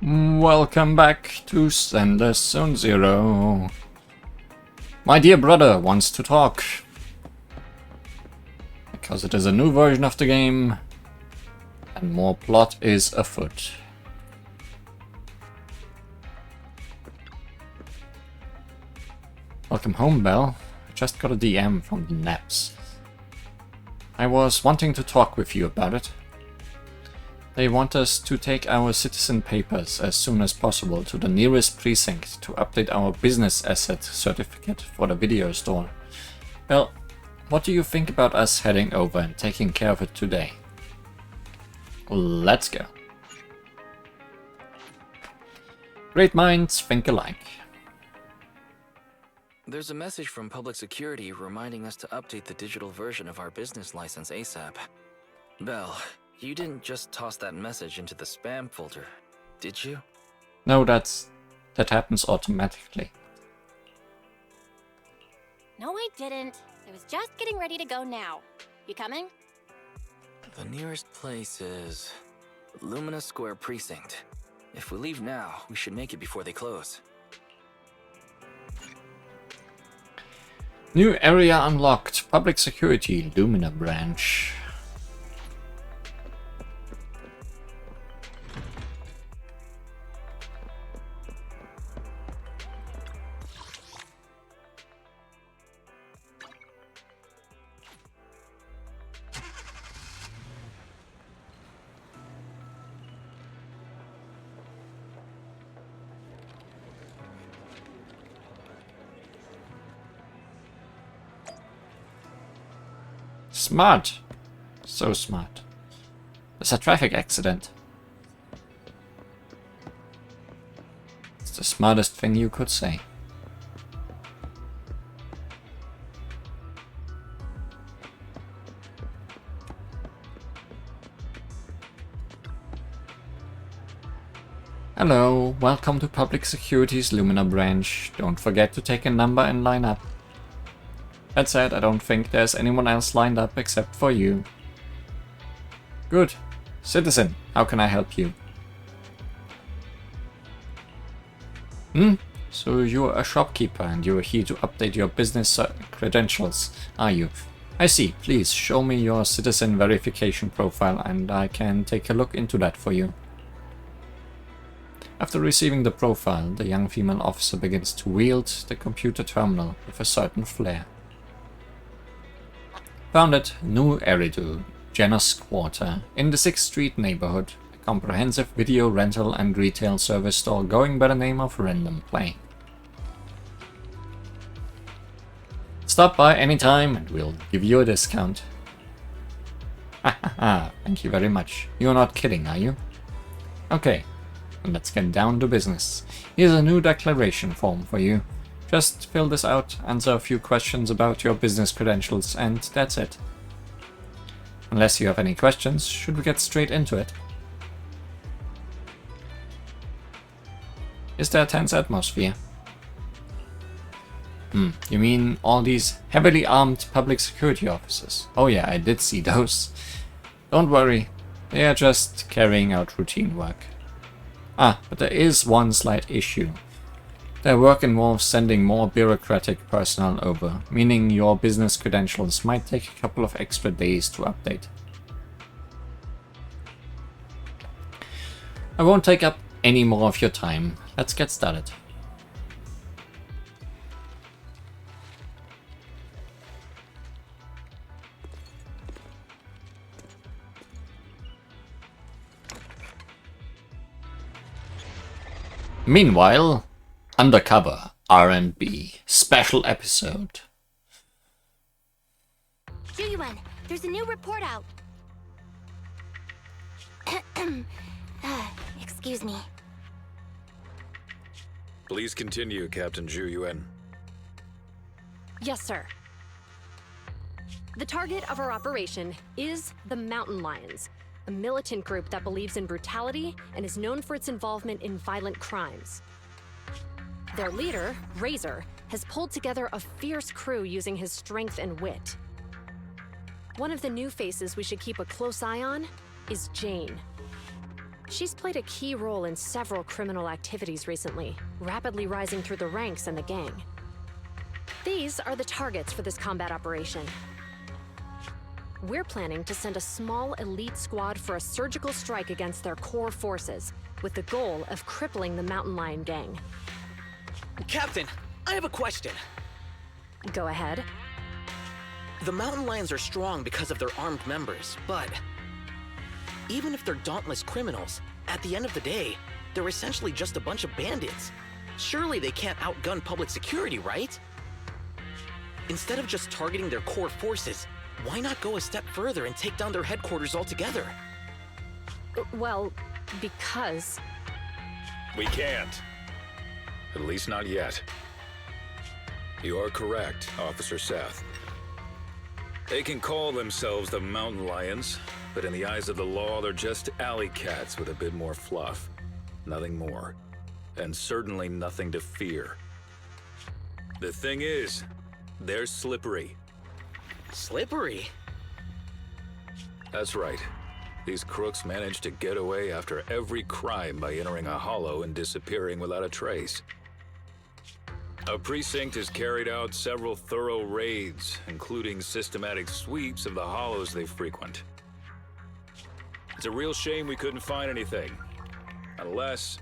Welcome back to Zenless Zone Zero. My dear brother wants to talk. Because it is a new version of the game and more plot is afoot. Welcome home, Belle. I just got a DM from the Naps. I was wanting to talk with you about it. They want us to take our citizen papers as soon as possible to the nearest precinct to update our business asset certificate for the video store. Well, what do you think about us heading over and taking care of it today? Let's go. Great minds think alike. There's a message from public security reminding us to update the digital version of our business license ASAP. Belle, you didn't just toss that message into the spam folder, did you? No, that happens automatically. No, I didn't. I was just getting ready to go now. You coming? The nearest place is Lumina Square Precinct. If we leave now, we should make it before they close. New area unlocked. Public security, Lumina branch. Smart. So smart. There's a traffic accident. It's the smartest thing you could say. Hello, welcome to Public Security's Lumina branch. Don't forget to take a number and line up. That said, I don't think there's anyone else lined up except for you. Good. Citizen, how can I help you? So you're a shopkeeper and you're here to update your business credentials, are you? I see. Please show me your citizen verification profile and I can take a look into that for you. After receiving the profile, the young female officer begins to wield the computer terminal with a certain flair. Found it, New Eridu, Janus Quarter, in the 6th Street neighborhood, a comprehensive video rental and retail service store going by the name of Random Play. Stop by anytime and we'll give you a discount. Hahaha, thank you very much. You're not kidding, are you? Okay, then let's get down to business. Here's a new declaration form for you. Just fill this out, answer a few questions about your business credentials, and that's it. Unless you have any questions, should we get straight into it? Is there a tense atmosphere? You mean all these heavily armed public security officers? Oh yeah, I did see those. Don't worry, they are just carrying out routine work. Ah, but there is one slight issue. Their work involves sending more bureaucratic personnel over, meaning your business credentials might take a couple of extra days to update. I won't take up any more of your time. Let's get started. Meanwhile, Undercover R&B special episode. Yuan, there's a new report out. Excuse me. Please continue, Captain Zhu Yuan. Yes, sir. The target of our operation is the Mountain Lions, a militant group that believes in brutality and is known for its involvement in violent crimes. Their leader, Razor, has pulled together a fierce crew using his strength and wit. One of the new faces we should keep a close eye on is Jane. She's played a key role in several criminal activities recently, rapidly rising through the ranks in the gang. These are the targets for this combat operation. We're planning to send a small elite squad for a surgical strike against their core forces, with the goal of crippling the Mountain Lion gang. Captain, I have a question. Go ahead. The Mountain Lions are strong because of their armed members, but even if they're dauntless criminals, at the end of the day, they're essentially just a bunch of bandits. Surely they can't outgun public security, right? Instead of just targeting their core forces, why not go a step further and take down their headquarters altogether? Well, because... We can't. At least not yet. You are correct, Officer Seth. They can call themselves the Mountain Lions, but in the eyes of the law, they're just alley cats with a bit more fluff. Nothing more. And certainly nothing to fear. The thing is, they're slippery. Slippery? That's right. These crooks manage to get away after every crime by entering a hollow and disappearing without a trace. A precinct has carried out several thorough raids, including systematic sweeps of the hollows they frequent. It's a real shame we couldn't find anything. Unless...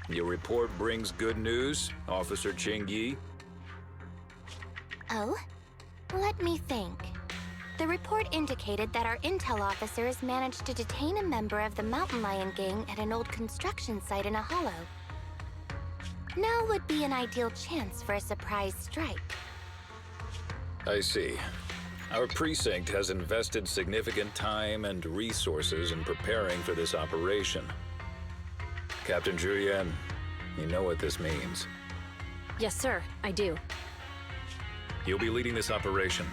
your report brings good news, Officer Ching-Yi? Oh? Let me think. The report indicated that our intel officers managed to detain a member of the Mountain Lion gang at an old construction site in a hollow. Now would be an ideal chance for a surprise strike. I see. Our precinct has invested significant time and resources in preparing for this operation. Captain Julian, you know what this means. Yes, sir, I do. You'll be leading this operation.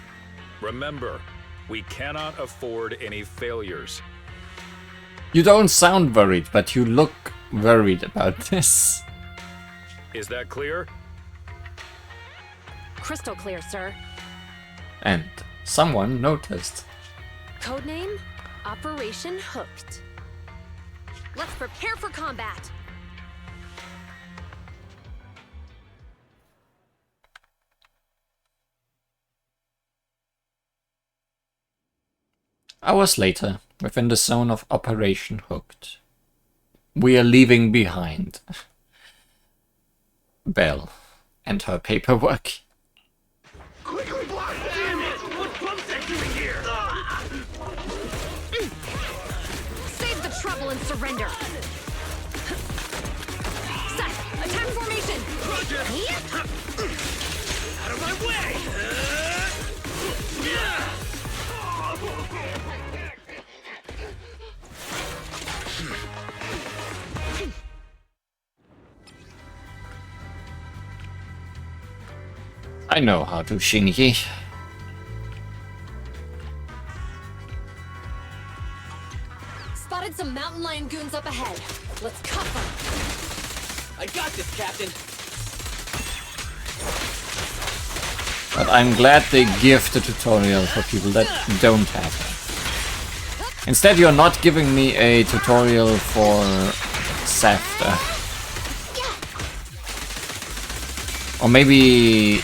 Remember, we cannot afford any failures. You don't sound worried, but you look worried about this. Is that clear? Crystal clear, sir. And someone noticed. Codename, Operation Hooked. Let's prepare for combat! Hours later, within the zone of Operation Hooked. We are leaving behind Belle and her paperwork. Quickly block! Damn it! What's Bumstead doing here? Save the trouble and surrender! Seth, attack formation! Roger! Out of my way! I know how to Shinji. Spotted some Mountain Lion goons up ahead. Let's cuff them! I got this, Captain. But I'm glad they give the tutorial for people that don't have it. Instead, you're not giving me a tutorial for Seth. Or maybe...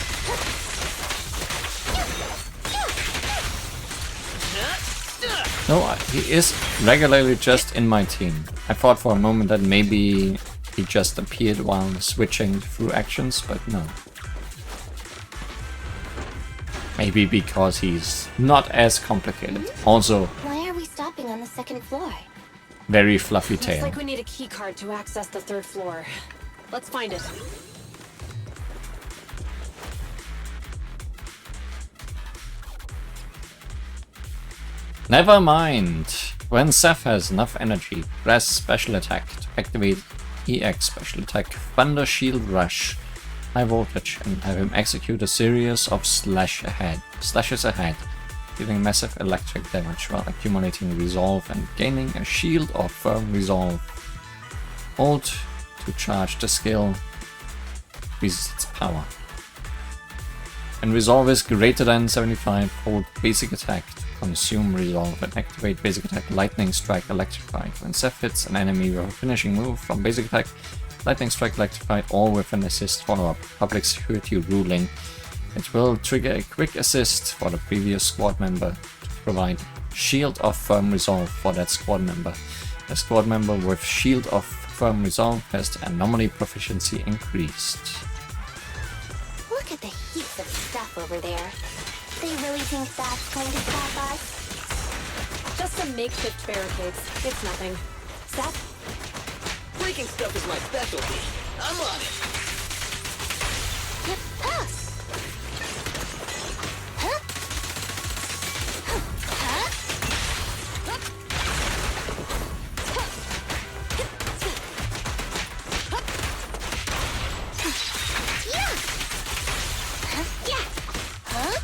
No, he is regularly just in my team. I thought for a moment that maybe he just appeared while switching through actions, but no. Maybe because he's not as complicated. Also, Why are we stopping on the second floor? very fluffy Looks tail. like we need a key card to access the third floor. Let's find it. Never mind. When Seth has enough energy, press special attack to activate EX special attack Thunder Shield Rush high voltage and have him execute a series of slashes ahead, dealing massive electric damage while accumulating resolve and gaining a shield or firm resolve. Hold to charge the skill, increases its power. When resolve is greater than 75, hold basic attack to Consume Resolve and activate Basic Attack Lightning Strike Electrified. When Seth hits an enemy with a finishing move from Basic Attack, Lightning Strike Electrified, or with an assist follow-up public security ruling, it will trigger a quick assist for the previous squad member to provide Shield of Firm Resolve for that squad member. A squad member with Shield of Firm Resolve has the anomaly proficiency increased. Look at the heaps of stuff over there. They really think that's going to stop us? Just some makeshift barricades. It's nothing. Seth? Breaking stuff is my specialty. I'm on it. Huh? Huh? Huh? Yeah. Huh? Yeah. Huh?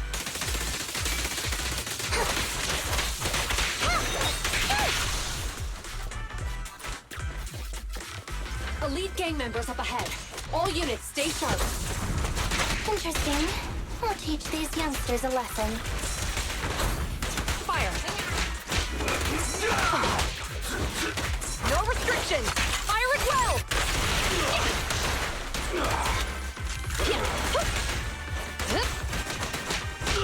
Elite gang members up ahead. All units, stay sharp. Interesting. I'll teach these youngsters a lesson. Fire! No restrictions! Fire at will!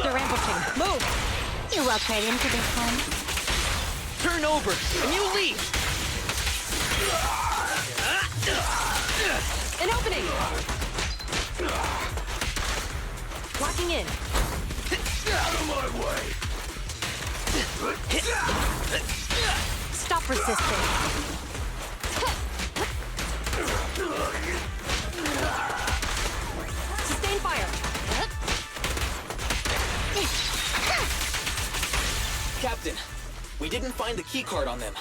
They're ambushing. Move! You walk right into this one. Turn over, and you leave. An opening! Locking in. Out of my way! Stop resisting. Sustain fire. Captain, we didn't find the keycard on them.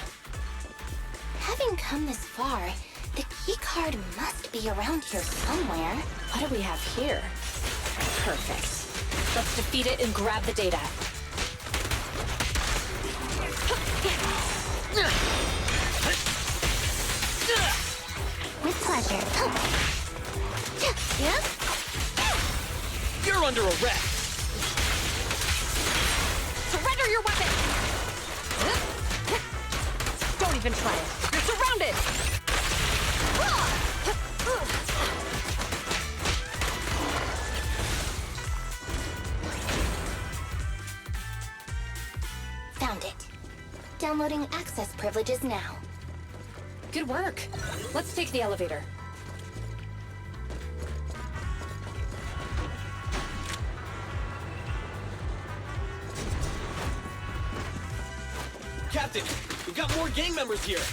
Having come this far, the keycard must be around here somewhere. What do we have here? Perfect. Let's defeat it and grab the data. With pleasure. Yeah? You're under arrest. Surrender your weapon! Don't even try it. You're surrounded! Found it. Downloading access privileges now. Good work. Let's take the elevator. Captain, we've got more gang members here.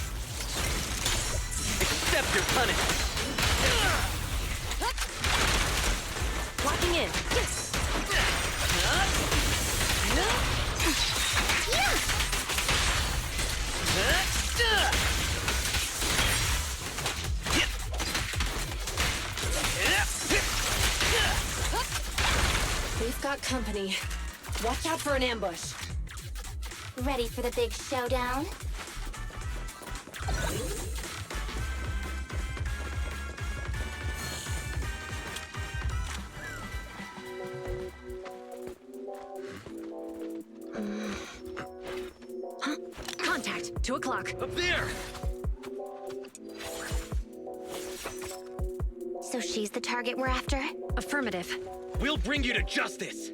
Accept your punishment. Locking in. We've got company. Watch out for an ambush. Ready for the big showdown? Contact. 2 o'clock. Up there! So she's the target we're after? Affirmative. We'll bring you to justice!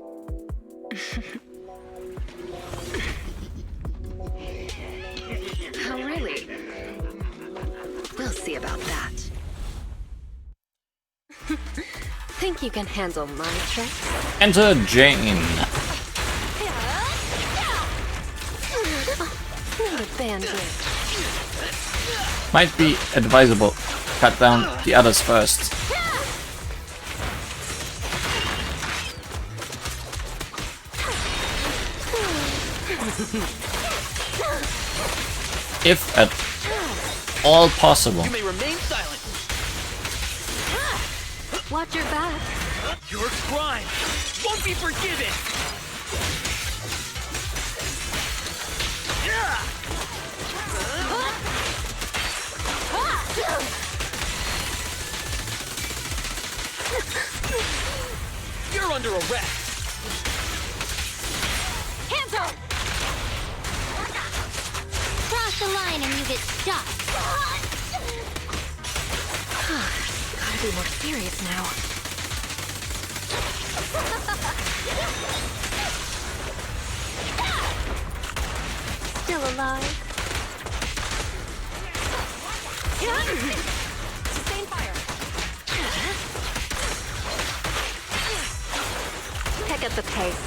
Oh, really? We'll see about that. Think you can handle my tricks? Enter Jane. Not a bandit. Might be advisable. Cut down the others first. If at all possible. You may remain silent. Watch your back. Your crime won't be forgiven! You're under arrest! Hands up! get shot. Gotta be more serious now. Still alive. Sustain fire. Pick up the pace.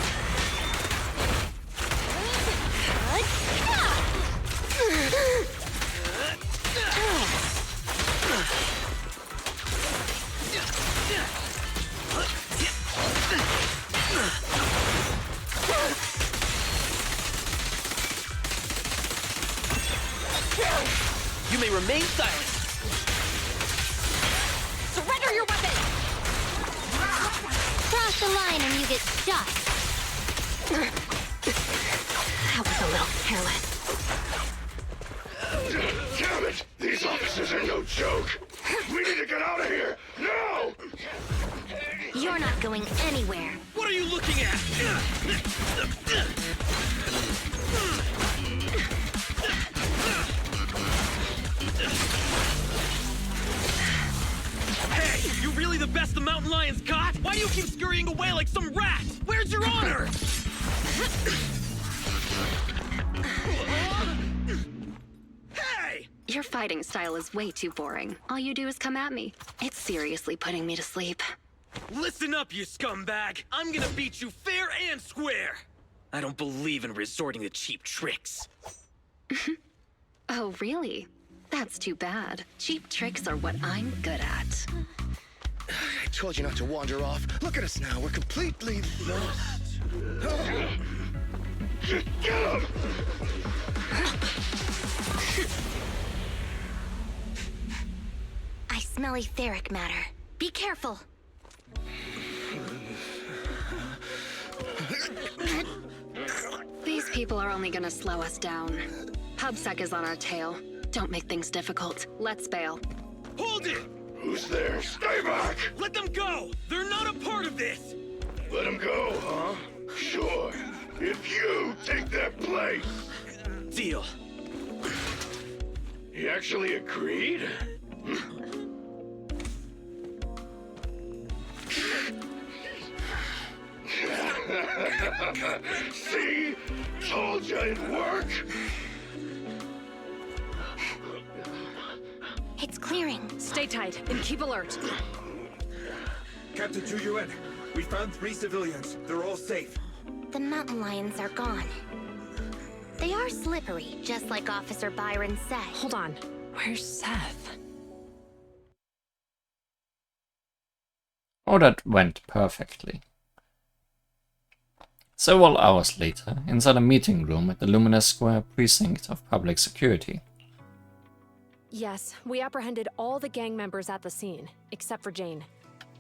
You may remain silent. Surrender your weapon! Cross the line and you get shot. That was a little careless. Damn it! These officers are no joke! We need to get out of here! Now! You're not going anywhere. What are you looking at? Hey, you really the best the mountain lions got? Why do you keep scurrying away like some rat? Where's your honor? Hey! Your fighting style is way too boring. All you do is come at me. It's seriously putting me to sleep. Listen up, you scumbag! I'm gonna beat you fair and square! I don't believe in resorting to cheap tricks. Oh, really? That's too bad. Cheap tricks are what I'm good at. I told you not to wander off. Look at us now. We're completely lost. Get him! I smell etheric matter. Be careful. These people are only gonna slow us down. PubSec is on our tail. Don't make things difficult. Let's bail. Hold it! Who's there? Stay back! Let them go! They're not a part of this! Let him go, huh? Sure. If you take their place. Deal. He actually agreed? See? Told you it'd work. It's clearing. Stay tight and keep alert. Captain Chuyuan, we found 3 civilians. They're all safe. The mountain lions are gone. They are slippery, just like Officer Byron said. Hold on. Where's Seth? Oh, that went perfectly. Several hours later, inside a meeting room at the Luminous Square precinct of public security. Yes, we apprehended all the gang members at the scene, except for Jane.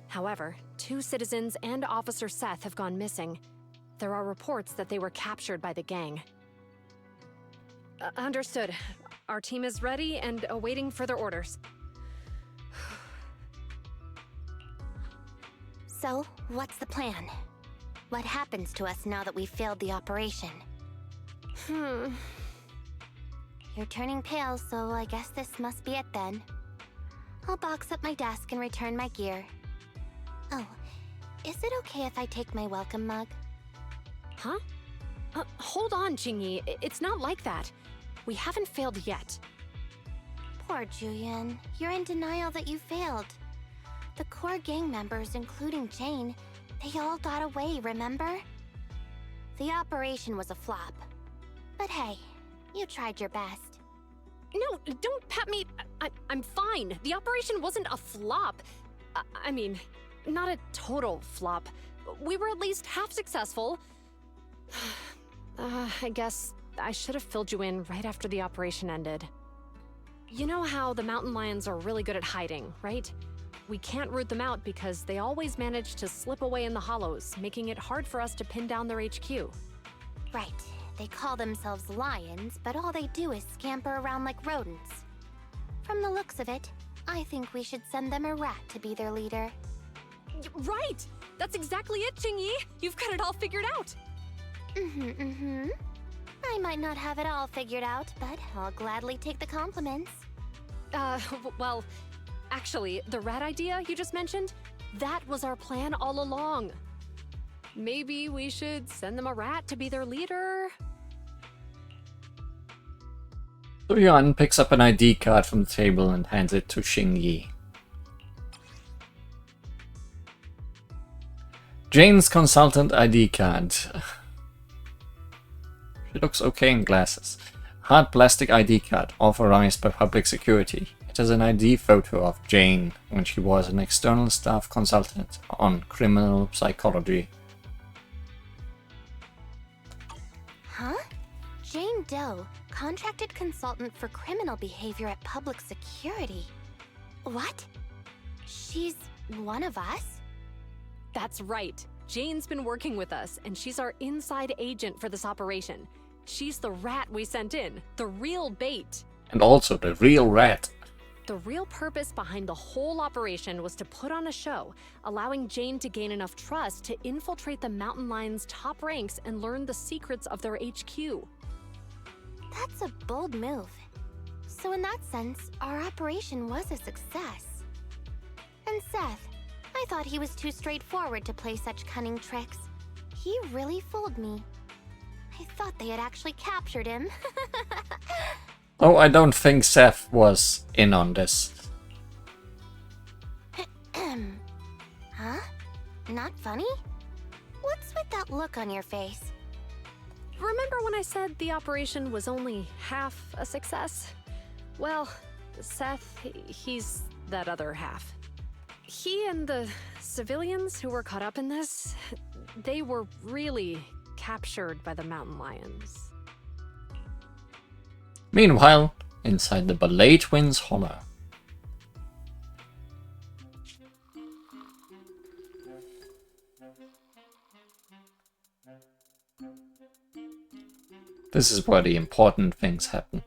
However, 2 citizens and Officer Seth have gone missing. There are reports that they were captured by the gang. Understood. Our team is ready and awaiting further orders. So, what's the plan? What happens to us now that we've failed the operation? You're turning pale, so I guess this must be it then. I'll box up my desk and return my gear. Oh, is it okay if I take my welcome mug? Huh? Hold on, Jingyi. It's not like that. We haven't failed yet. Poor Julian. You're in denial that you failed. The core gang members, including Jane, they all got away, remember? The operation was a flop. But hey, you tried your best. No, don't pat me. I'm fine. The operation wasn't a flop. I mean, not a total flop. We were at least half successful. I guess I should have filled you in right after the operation ended. You know how the mountain lions are really good at hiding, right? We can't root them out because they always manage to slip away in the hollows, making it hard for us to pin down their HQ. Right. They call themselves lions, but all they do is scamper around like rodents. From the looks of it, I think we should send them a rat to be their leader. Right! That's exactly it, Jingyi! You've got it all figured out! I might not have it all figured out, but I'll gladly take the compliments. Well, actually, the rat idea you just mentioned, that was our plan all along. Maybe we should send them a rat to be their leader? So Yuan picks up an ID card from the table and hands it to Xingyi. Jane's consultant ID card. She looks okay in glasses. Hard plastic ID card, authorized by public security. It has an ID photo of Jane when she was an external staff consultant on criminal psychology. Huh? Jane Doe, contracted consultant for criminal behavior at public security. What? She's one of us? That's right. Jane's been working with us, and she's our inside agent for this operation. She's the rat we sent in, the real bait. And also the real rat. The real purpose behind the whole operation was to put on a show, allowing Jane to gain enough trust to infiltrate the Mountain Lion's top ranks and learn the secrets of their HQ. That's a bold move. So in that sense, our operation was a success. And Seth, I thought he was too straightforward to play such cunning tricks. He really fooled me. I thought they had actually captured him. Oh, I don't think Seth was in on this. Huh? Not funny? What's with that look on your face? Remember when I said the operation was only half a success? Well, Seth, he's that other half. He and the civilians who were caught up in this, they were really captured by the Mountain Lions. Meanwhile, inside the Ballet Twins' hollow. This is where the important things happen.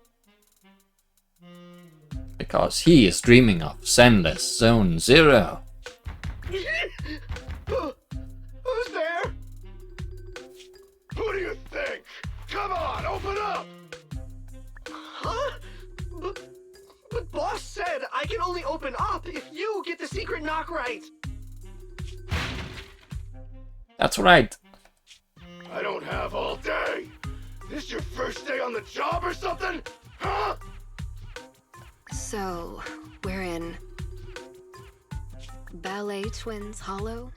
Because he is dreaming of Zenless Zone 0. Who's there? Who do you think? Come on, open up! Huh? But boss said I can only open up if you get the secret knock right. That's right. I don't have all day. This your first day on the job or something? Huh? So, we're in Ballet Twins Hollow?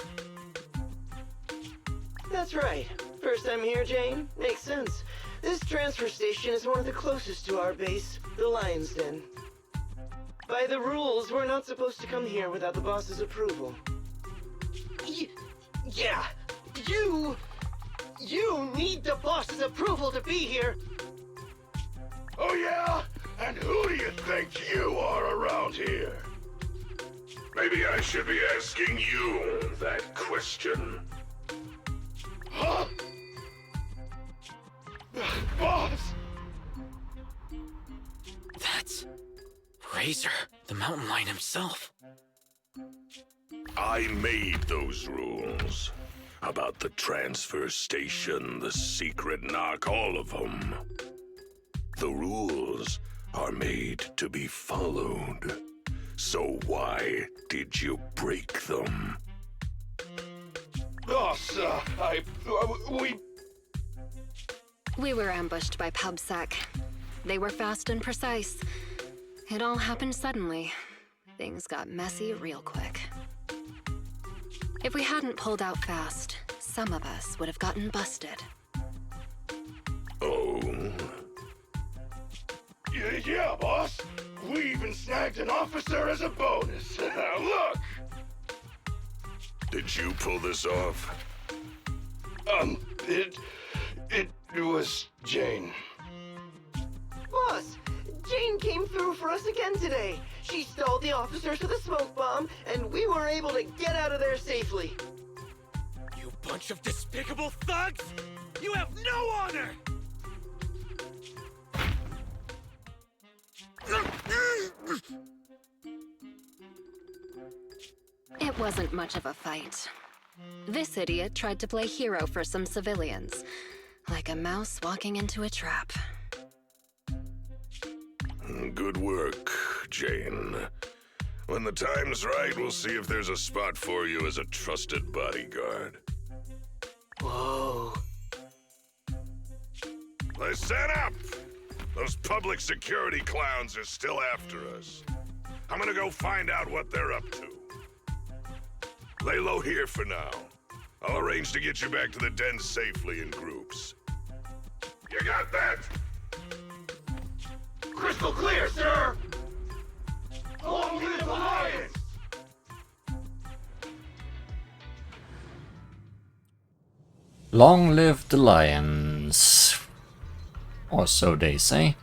That's right. First time here, Jane? Makes sense. This transfer station is one of the closest to our base, the Lion's Den. By the rules, we're not supposed to come here without the boss's approval. Yeah! You need the boss's approval to be here! Oh yeah? And who do you think you are around here? Maybe I should be asking you that question. Huh? Boss! That's Razor, the Mountain Lion himself. I made those rules. About the transfer station, the secret knock, all of them. The rules are made to be followed. So why did you break them? Boss, We were ambushed by PubSec. They were fast and precise. It all happened suddenly. Things got messy real quick. If we hadn't pulled out fast, some of us would have gotten busted. Oh. Yeah, boss. We even snagged an officer as a bonus. Look! Did you pull this off? It was Jane. Boss, Jane came through for us again today. She stalled the officers with a smoke bomb, and we were able to get out of there safely. You bunch of despicable thugs! You have no honor! It wasn't much of a fight. This idiot tried to play hero for some civilians. Like a mouse walking into a trap. Good work, Jane. When the time's right, we'll see if there's a spot for you as a trusted bodyguard. Whoa. Listen up! Those public security clowns are still after us. I'm gonna go find out what they're up to. Lay low here for now. I'll arrange to get you back to the den safely in groups. You got that? Crystal clear, sir! Long live the Alliance! Long live the lions. Or so they say.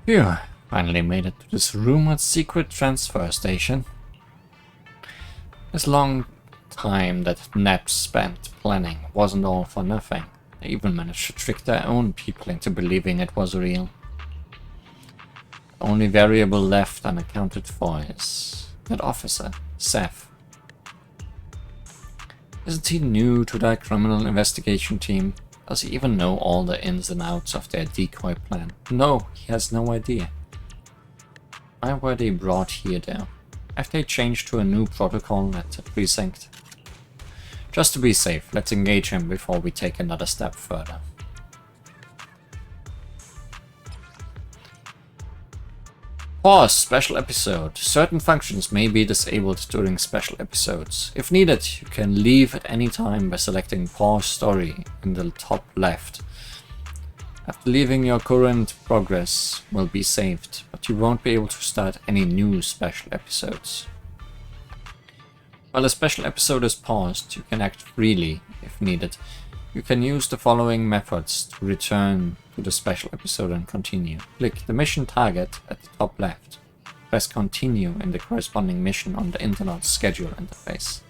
Phew, finally made it to this rumored secret transfer station. This long time that Naps spent planning wasn't all for nothing. They even managed to trick their own people into believing it was real. The only variable left unaccounted for is that officer, Seth. Isn't he new to that criminal investigation team? Does he even know all the ins and outs of their decoy plan? No, he has no idea. Why were they brought here though? Have they changed to a new protocol at the precinct? Just to be safe, let's engage him before we take another step further. Pause, special episode. Certain functions may be disabled during special episodes. If needed, you can leave at any time by selecting pause story in the top left. After leaving, your current progress will be saved, but you won't be able to start any new special episodes. While a special episode is paused, you can act freely if needed. You can use the following methods to return to the special episode and continue. Click the mission target at the top left. Press continue in the corresponding mission on the internal schedule interface.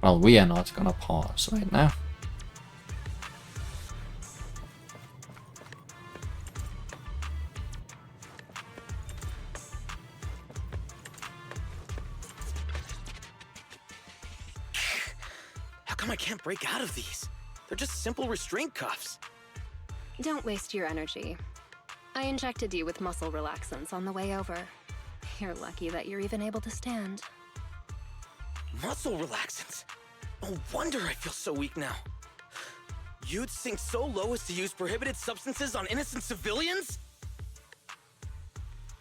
Well, we are not gonna pause right now. How come I can't break out of these? They're just simple restraint cuffs. Don't waste your energy. I injected you with muscle relaxants on the way over. You're lucky that you're even able to stand. Muscle relaxants? No wonder I feel so weak now. You'd sink so low as to use prohibited substances on innocent civilians?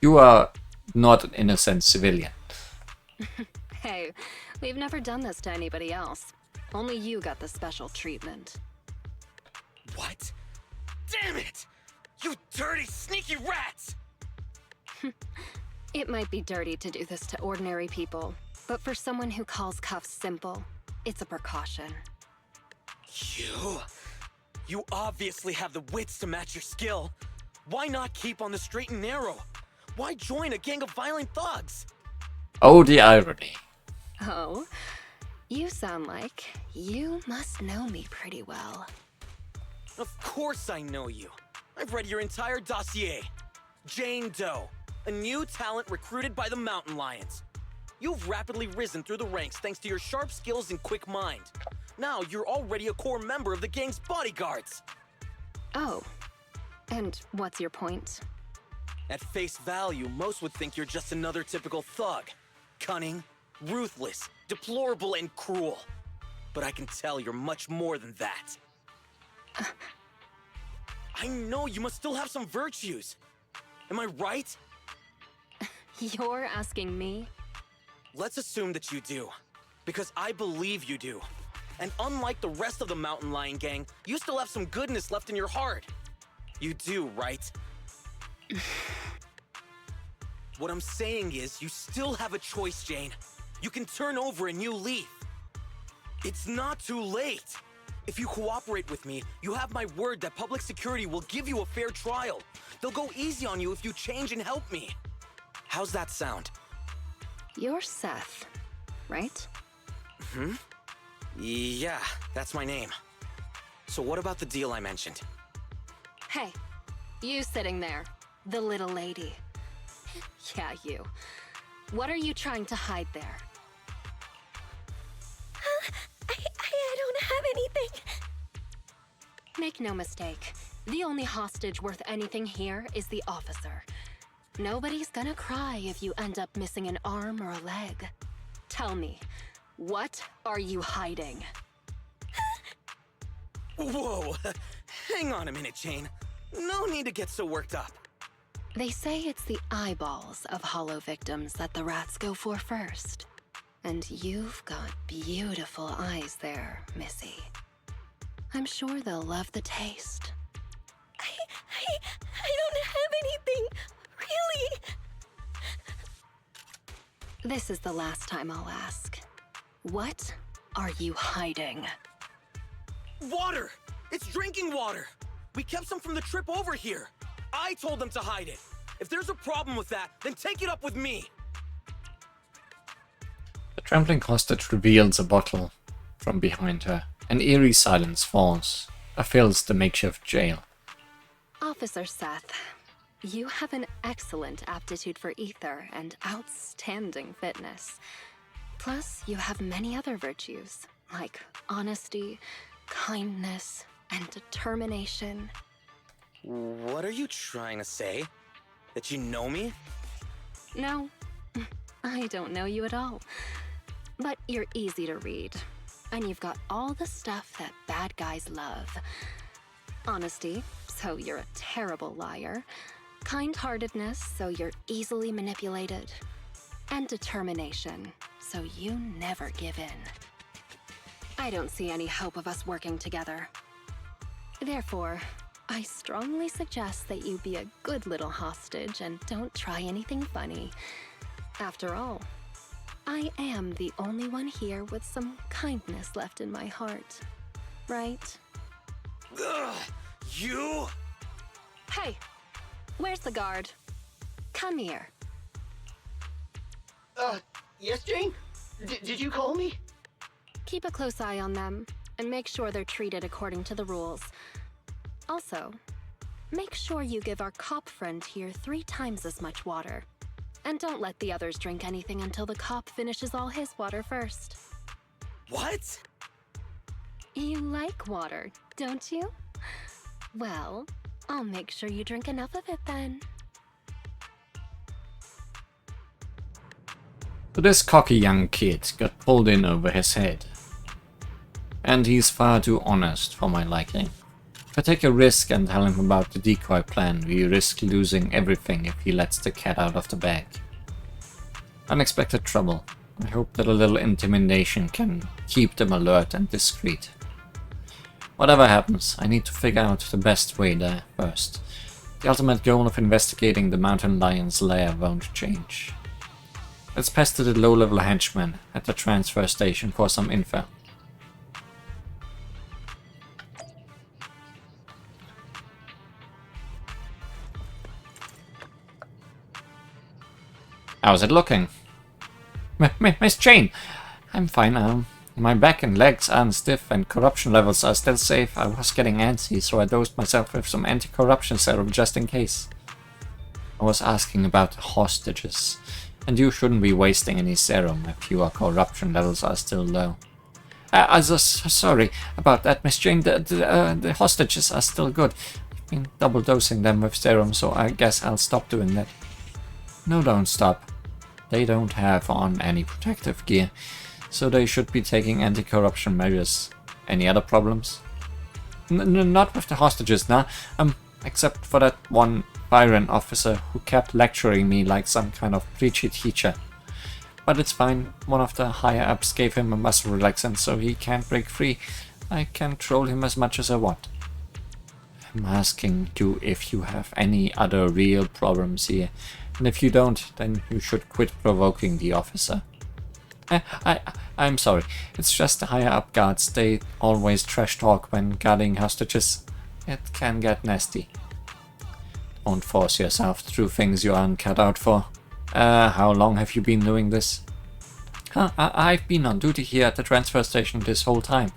You are not an innocent civilian. Hey, we've never done this to anybody else. Only you got the special treatment. What? Damn it! You dirty, sneaky rats! It might be dirty to do this to ordinary people, but for someone who calls cuffs simple, it's a precaution. You obviously have the wits to match your skill. Why not keep on the straight and narrow? Why join a gang of violent thugs? Oh, the irony. Oh, you sound like you must know me pretty well. Of course I know you. I've read your entire dossier. Jane Doe, a new talent recruited by the Mountain Lions. You've rapidly risen through the ranks thanks to your sharp skills and quick mind. Now you're already a core member of the gang's bodyguards. Oh, and what's your point? At face value, most would think you're just another typical thug. Cunning, ruthless, deplorable, and cruel. But I can tell you're much more than that. I know you must still have some virtues. Am I right? You're asking me? Let's assume that you do. Because I believe you do. And unlike the rest of the Mountain Lion gang, you still have some goodness left in your heart. You do, right? What I'm saying is, you still have a choice, Jane. You can turn over a new leaf. It's not too late. If you cooperate with me, you have my word that public security will give you a fair trial. They'll go easy on you if you change and help me. How's that sound? You're Seth, right? Yeah, that's my name. So what about the deal I mentioned? Hey, you sitting there, the little lady. Yeah, you. What are you trying to hide there? anything. Make no mistake, the only hostage worth anything here is the officer. Nobody's gonna cry if you end up missing an arm or a leg. Tell me, what are you hiding? Whoa, hang on a minute, Jane. No need to get so worked up. They say it's the eyeballs of hollow victims that the rats go for first. And you've got beautiful eyes there, Missy. I'm sure they'll love the taste. I don't have anything, really. This is the last time I'll ask. What are you hiding? Water! It's drinking water! We kept some from the trip over here. I told them to hide it. If there's a problem with that, then take it up with me. The trembling hostage reveals a bottle from behind her. An eerie silence falls, fills the makeshift jail. Officer Seth, you have an excellent aptitude for ether and outstanding fitness. Plus, you have many other virtues, like honesty, kindness, and determination. What are you trying to say? That you know me? No, I don't know you at all. But you're easy to read, and you've got all the stuff that bad guys love. Honesty, so you're a terrible liar. Kind-heartedness, so you're easily manipulated. And determination, so you never give in. I don't see any hope of us working together. Therefore, I strongly suggest that you be a good little hostage and don't try anything funny. After all, I am the only one here with some kindness left in my heart. Right? Ugh, you? Hey, where's the guard? Come here. Yes, Jane? Did you call me? Keep a close eye on them, and make sure they're treated according to the rules. Also, make sure you give our cop friend here 3 times as much water. And don't let the others drink anything until the cop finishes all his water first. What? You like water, don't you? Well, I'll make sure you drink enough of it then. But this cocky young kid got pulled in over his head. And he's far too honest for my liking. If I take a risk and tell him about the decoy plan, we risk losing everything if he lets the cat out of the bag. Unexpected trouble. I hope that a little intimidation can keep them alert and discreet. Whatever happens, I need to figure out the best way there first. The ultimate goal of investigating the mountain lion's lair won't change. Let's pester the low-level henchman at the transfer station for some info. How's it looking? Miss Jane, I'm fine now. My back and legs aren't stiff and corruption levels are still safe. I was getting antsy, so I dosed myself with some anti-corruption serum just in case. I was asking about the hostages, and you shouldn't be wasting any serum if your corruption levels are still low. Sorry about that, Miss Jane. The hostages are still good. I've been double dosing them with serum, so I guess I'll stop doing that. No, don't stop. They don't have on any protective gear, so they should be taking anti-corruption measures. Any other problems? Not with the hostages, nah. Except for that one Byron officer who kept lecturing me like some kind of preachy teacher. But it's fine. One of the higher-ups gave him a muscle relaxant, so he can't break free. I can troll him as much as I want. I'm asking you if you have any other real problems here. And if you don't, then you should quit provoking the officer. I'm sorry. It's just the higher-up guards. They always trash talk when guarding hostages. It can get nasty. Don't force yourself through things you aren't cut out for. How long have you been doing this? I've been on duty here at the transfer station this whole time.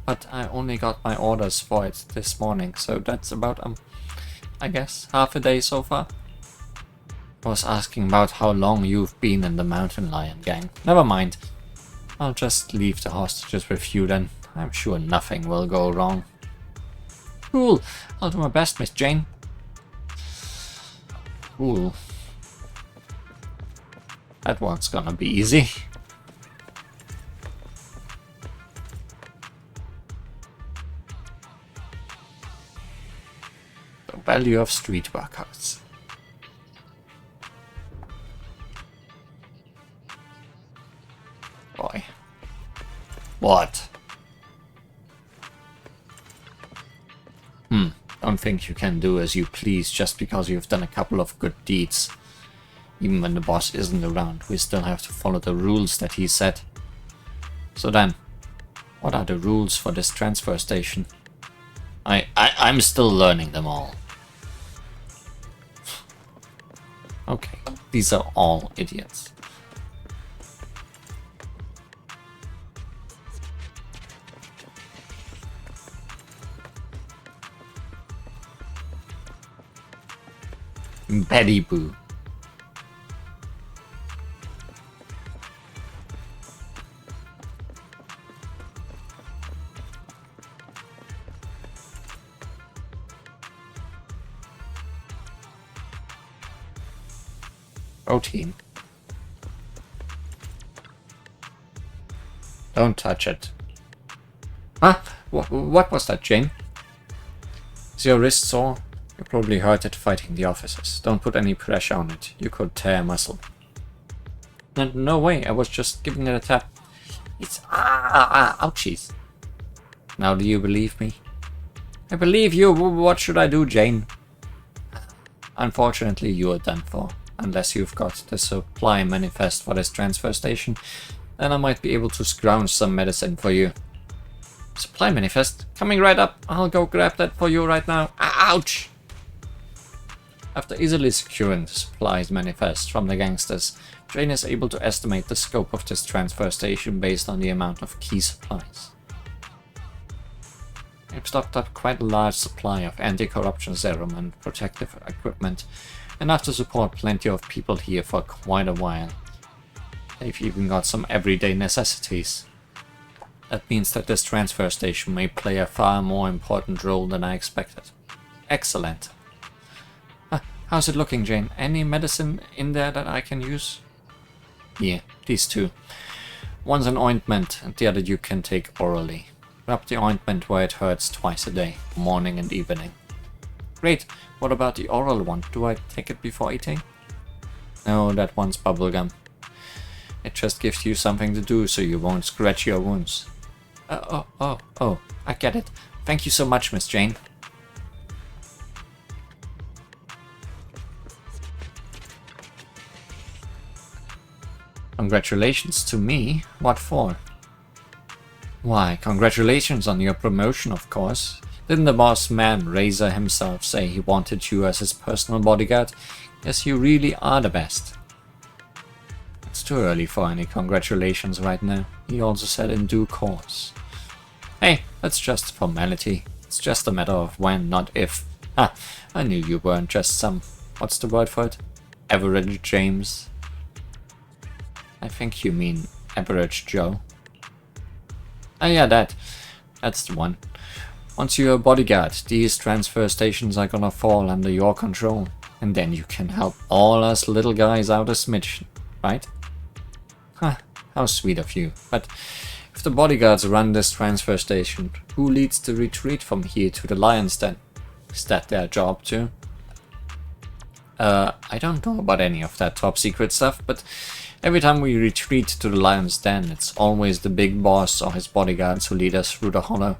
But I only got my orders for it this morning, so that's about, I guess, half a day so far. I was asking about how long you've been in the Mountain Lion gang. Never mind. I'll just leave the hostages with you then. I'm sure nothing will go wrong. Cool. I'll do my best, Miss Jane. Cool. That one's gonna be easy. The value of street workouts. Boy. What? Don't think you can do as you please just because you've done a couple of good deeds. Even when the boss isn't around, we still have to follow the rules that he set. So then, what are the rules for this transfer station? I'm still learning them all. Okay, these are all idiots. Betty Boo. Protein. Don't touch it. Huh? What was that, Jane? Is your wrist sore? You probably hurt it fighting the officers. Don't put any pressure on it. You could tear a muscle. No way, I was just giving it a tap. It's ouchies. Now do you believe me? I believe you. What should I do, Jane? Unfortunately, you are done for. Unless you've got the supply manifest for this transfer station, then I might be able to scrounge some medicine for you. Supply manifest? Coming right up. I'll go grab that for you right now. Ouch! After easily securing the supplies manifest from the gangsters, Jane is able to estimate the scope of this transfer station based on the amount of key supplies. They've stocked up quite a large supply of anti-corruption serum and protective equipment, enough to support plenty of people here for quite a while. They've even got some everyday necessities. That means that this transfer station may play a far more important role than I expected. Excellent. How's it looking, Jane? Any medicine in there that I can use? Yeah, these two. One's an ointment, and the other you can take orally. Rub the ointment where it hurts twice a day, morning and evening. Great. What about the oral one? Do I take it before eating? No, that one's bubblegum. It just gives you something to do so you won't scratch your wounds. Oh, I get it. Thank you so much, Miss Jane. Congratulations to me? What for? Why, congratulations on your promotion, of course. Didn't the boss man Razor himself say he wanted you as his personal bodyguard? Yes, you really are the best. It's too early for any congratulations right now. He also said in due course. Hey, that's just formality. It's just a matter of when, not if. I knew you weren't just some... what's the word for it? Average James? I think you mean Average Joe. Yeah, that's the one. Once you're a bodyguard, these transfer stations are gonna fall under your control. And then you can help all us little guys out a smidge, right? How sweet of you. But if the bodyguards run this transfer station, who leads the retreat from here to the Lion's Den? Is that their job too? I don't know about any of that top secret stuff, but every time we retreat to the Lion's Den, it's always the big boss or his bodyguards who lead us through the hollow.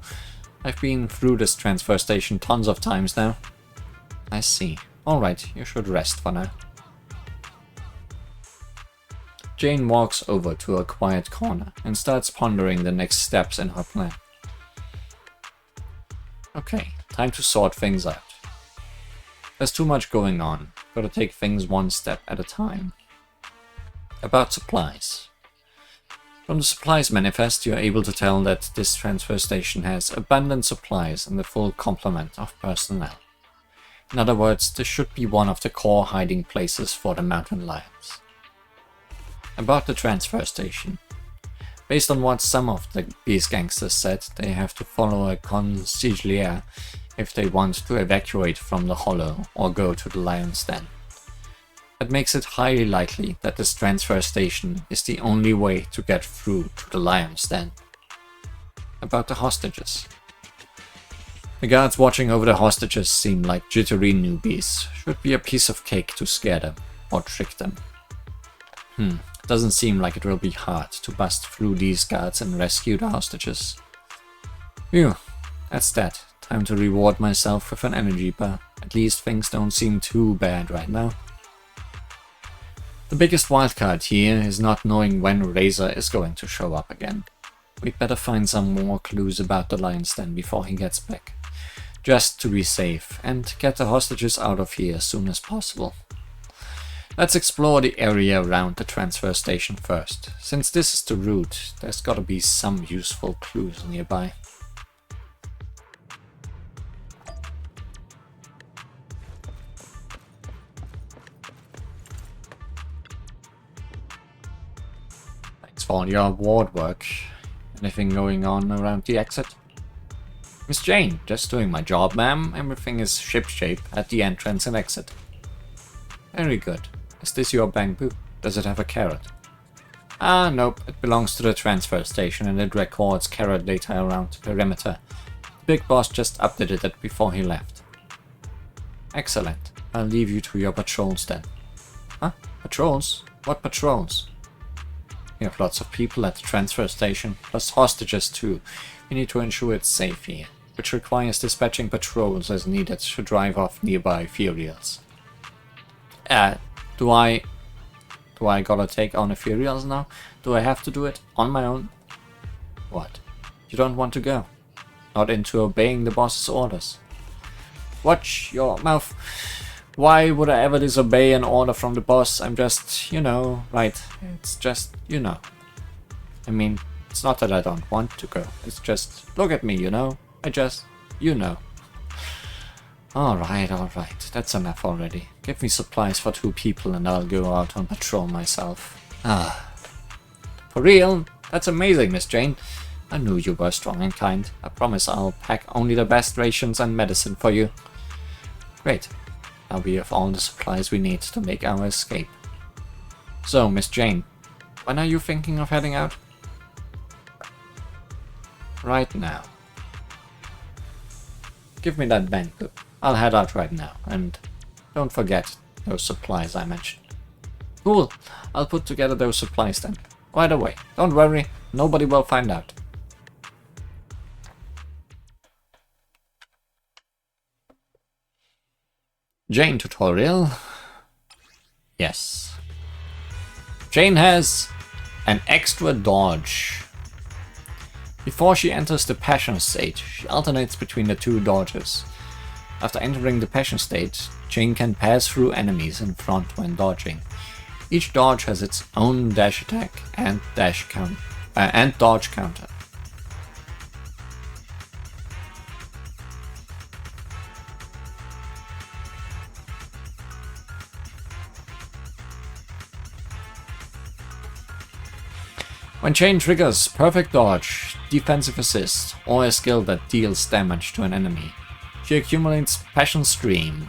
I've been through this transfer station tons of times now. I see. Alright, you should rest for now. Jane walks over to a quiet corner and starts pondering the next steps in her plan. Okay, time to sort things out. There's too much going on, gotta take things one step at a time. About supplies. From the supplies manifest, you are able to tell that this transfer station has abundant supplies and a full complement of personnel. In other words, this should be one of the core hiding places for the mountain lions. About the transfer station. Based on what some of these gangsters said, they have to follow a consigliere if they want to evacuate from the hollow or go to the lion's den. That makes it highly likely that this transfer station is the only way to get through to the lion's den. About the hostages. The guards watching over the hostages seem like jittery newbies. Should be a piece of cake to scare them or trick them. Doesn't seem like it will be hard to bust through these guards and rescue the hostages. Phew, that's that. Time to reward myself with an energy bar. At least things don't seem too bad right now. The biggest wildcard here is not knowing when Razor is going to show up again. We'd better find some more clues about the lion's den before he gets back. Just to be safe and get the hostages out of here as soon as possible. Let's explore the area around the transfer station first. Since this is the route, there's gotta be some useful clues nearby. Thanks for all your ward work. Anything going on around the exit? Miss Jane, just doing my job, ma'am. Everything is shipshape at the entrance and exit. Very good. Is this your bamboo? Does it have a carrot? Ah, nope. It belongs to the transfer station and it records carrot data around the perimeter. The big boss just updated it before he left. Excellent. I'll leave you to your patrols then. Huh? Patrols? What patrols? We have lots of people at the transfer station, plus hostages too. We need to ensure it's safe here, which requires dispatching patrols as needed to drive off nearby Ethereals. Do I gotta take on Ethereals now? Do I have to do it on my own? What? You don't want to go? Not into obeying the boss's orders? Watch your mouth. Why would I ever disobey an order from the boss? I'm just, right. It's just, I mean, it's not that I don't want to go. It's just, look at me, I just, Alright. That's enough already. Give me supplies for 2 people and I'll go out on patrol myself. For real? That's amazing, Miss Jane. I knew you were strong and kind. I promise I'll pack only the best rations and medicine for you. Great. Now we have all the supplies we need to make our escape. So, Miss Jane, when are you thinking of heading out? Right now. Give me that bamboo. I'll head out right now, and don't forget those supplies I mentioned. Cool, I'll put together those supplies then. Right away. Don't worry, nobody will find out. Jane tutorial. Yes. Jane has an extra dodge. Before she enters the passion state, she alternates between the 2 dodges. After entering the passion state, Jane can pass through enemies in front when dodging. Each dodge has its own dash attack and dodge counter. When Jane triggers perfect dodge, defensive assist, or a skill that deals damage to an enemy, she accumulates Passion Stream.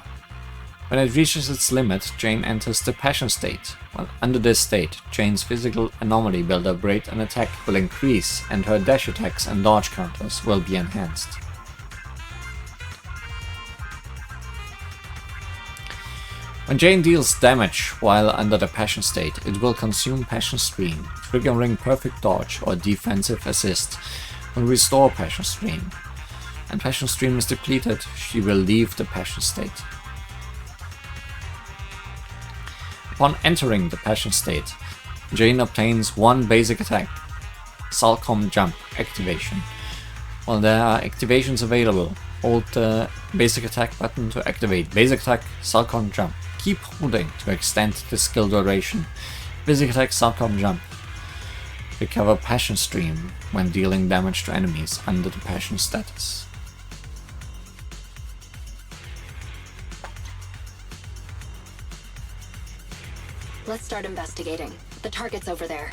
When it reaches its limit, Jane enters the Passion state. While under this state, Jane's physical anomaly builder rate and attack will increase, and her dash attacks and dodge counters will be enhanced. When Jane deals damage while under the Passion state, it will consume Passion Stream, triggering perfect dodge or defensive assist will restore Passion Stream. And Passion Stream is depleted, she will leave the Passion state. Upon entering the Passion state, Jane obtains 1 basic attack, Salcom Jump activation. While there are activations available, hold the basic attack button to activate basic attack, Salcom Jump. Keep holding to extend the skill duration. Basic attack, Salcom Jump. Recover Passion Stream when dealing damage to enemies under the Passion status. Let's start investigating. The target's over there.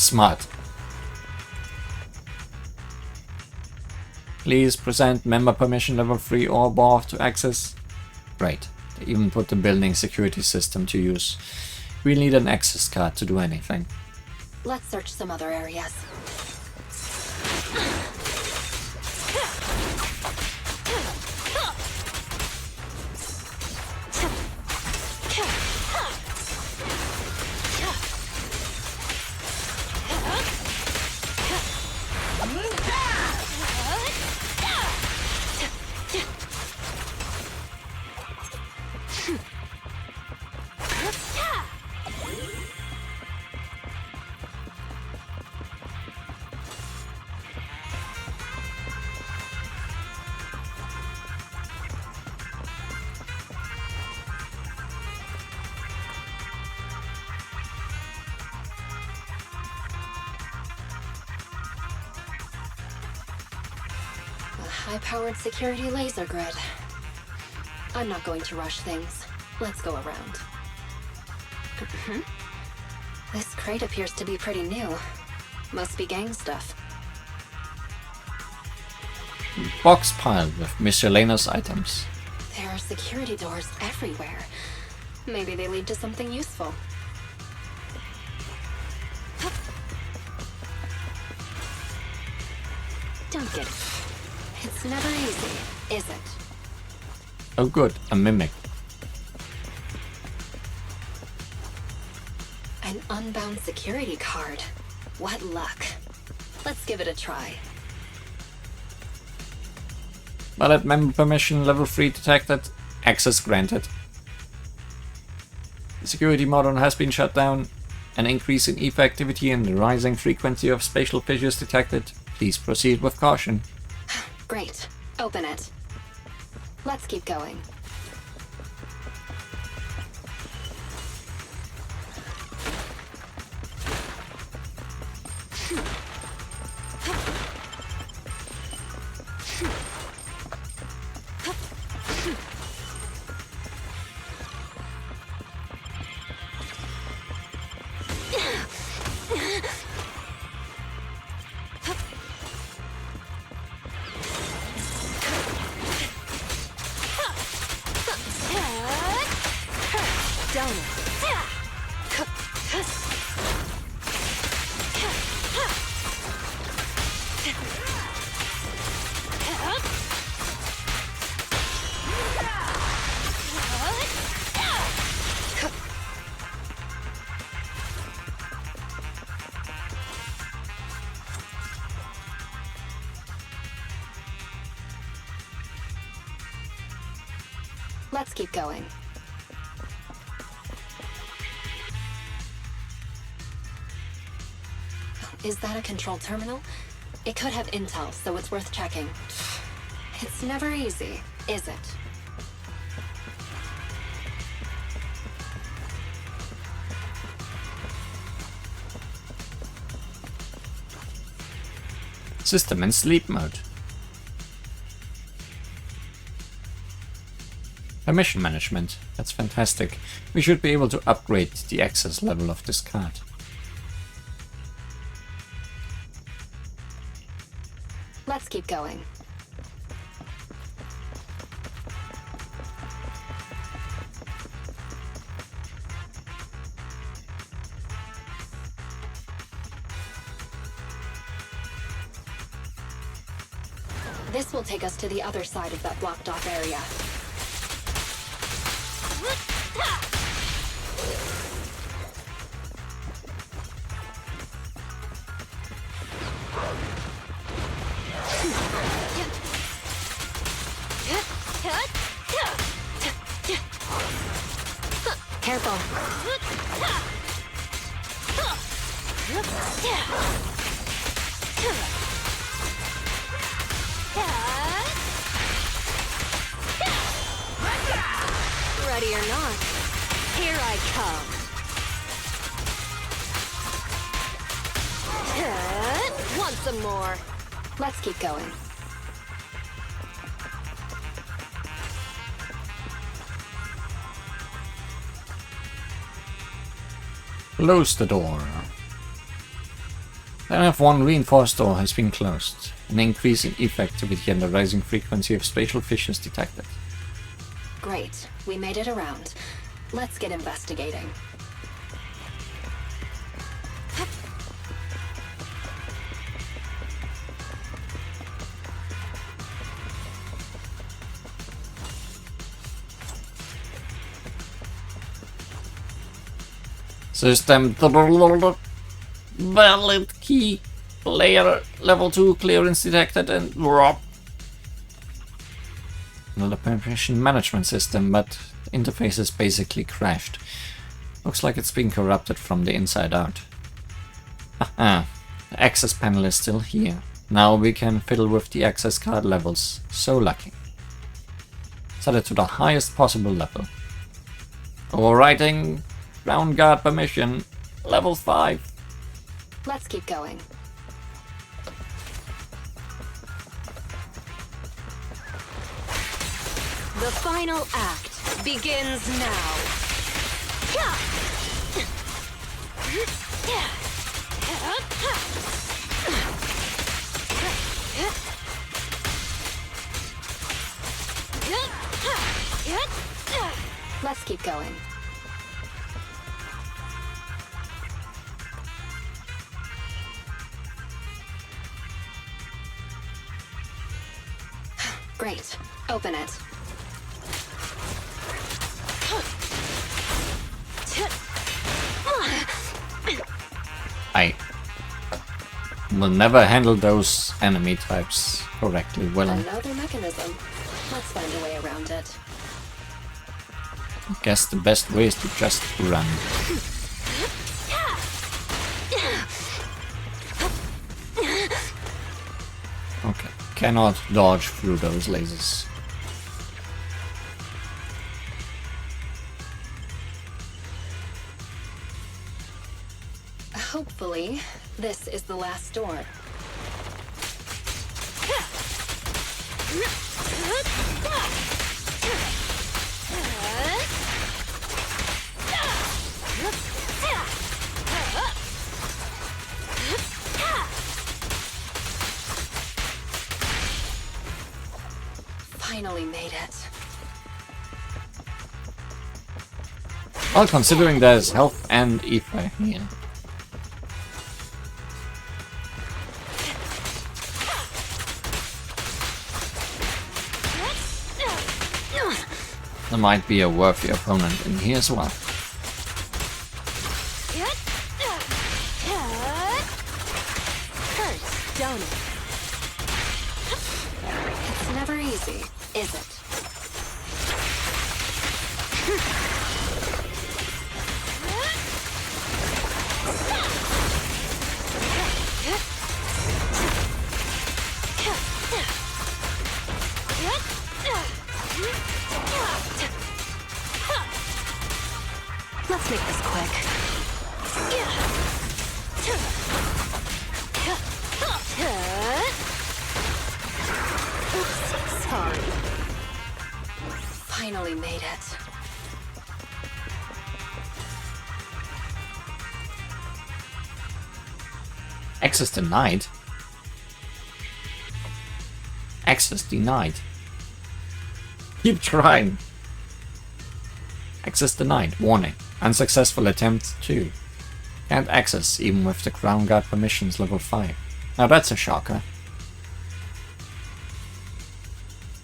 Smart. Please present member permission level 3 or above to access. Great. They even put the building security system to use. We need an access card to do anything. Let's search some other areas. High-powered security laser grid. I'm not going to rush things. Let's go around. This crate appears to be pretty new. Must be gang stuff. Box piled with miscellaneous items. There are security doors everywhere. Maybe they lead to something useful. Don't get it. It's never easy, is it? Oh good, a mimic. An unbound security card. What luck. Let's give it a try. Valid member permission level 3 detected. Access granted. The security module has been shut down. An increase in EVA activity and the rising frequency of spatial fissures detected. Please proceed with caution. Great. Open it. Let's keep going. Let's keep going. Is that a control terminal? It could have intel, so it's worth checking. It's never easy, is it? System in sleep mode. Permission management. That's fantastic. We should be able to upgrade the access level of this card. Let's keep going. This will take us to the other side of that blocked off area. Careful. Ready or not, here I come. Want some more? Let's keep going. Close the door. The F1 reinforced door has been closed. An increase in ETH activity and the rising frequency of spatial fissures detected. Great. We made it around. Let's get investigating. System valid key layer level 2 clearance detected and drop. Another permission management system, but the interface is basically crashed. Looks like it's been corrupted from the inside out. Haha, the access panel is still here. Now we can fiddle with the access card levels. So lucky. Set it to the highest possible level. Overwriting ground guard permission level 5. Let's keep going. The final act begins now. Let's keep going. Great. Open it. I will never handle those enemy types correctly, will I? Another mechanism. Let's find a way around it. I guess the best way is to just run. Okay, cannot dodge through those lasers. Hopefully, this is the last door. Finally made it. Well, considering there's health and ether here. There might be a worthy opponent in here as well. Hurts, don't it? It's never easy, is it? Let's make this quick. Oops, sorry. Finally made it. Access denied? Access denied. Keep trying. Access denied. Warning. Unsuccessful attempt 2. Can't access even with the ground guard permissions level 5. Now that's a shocker.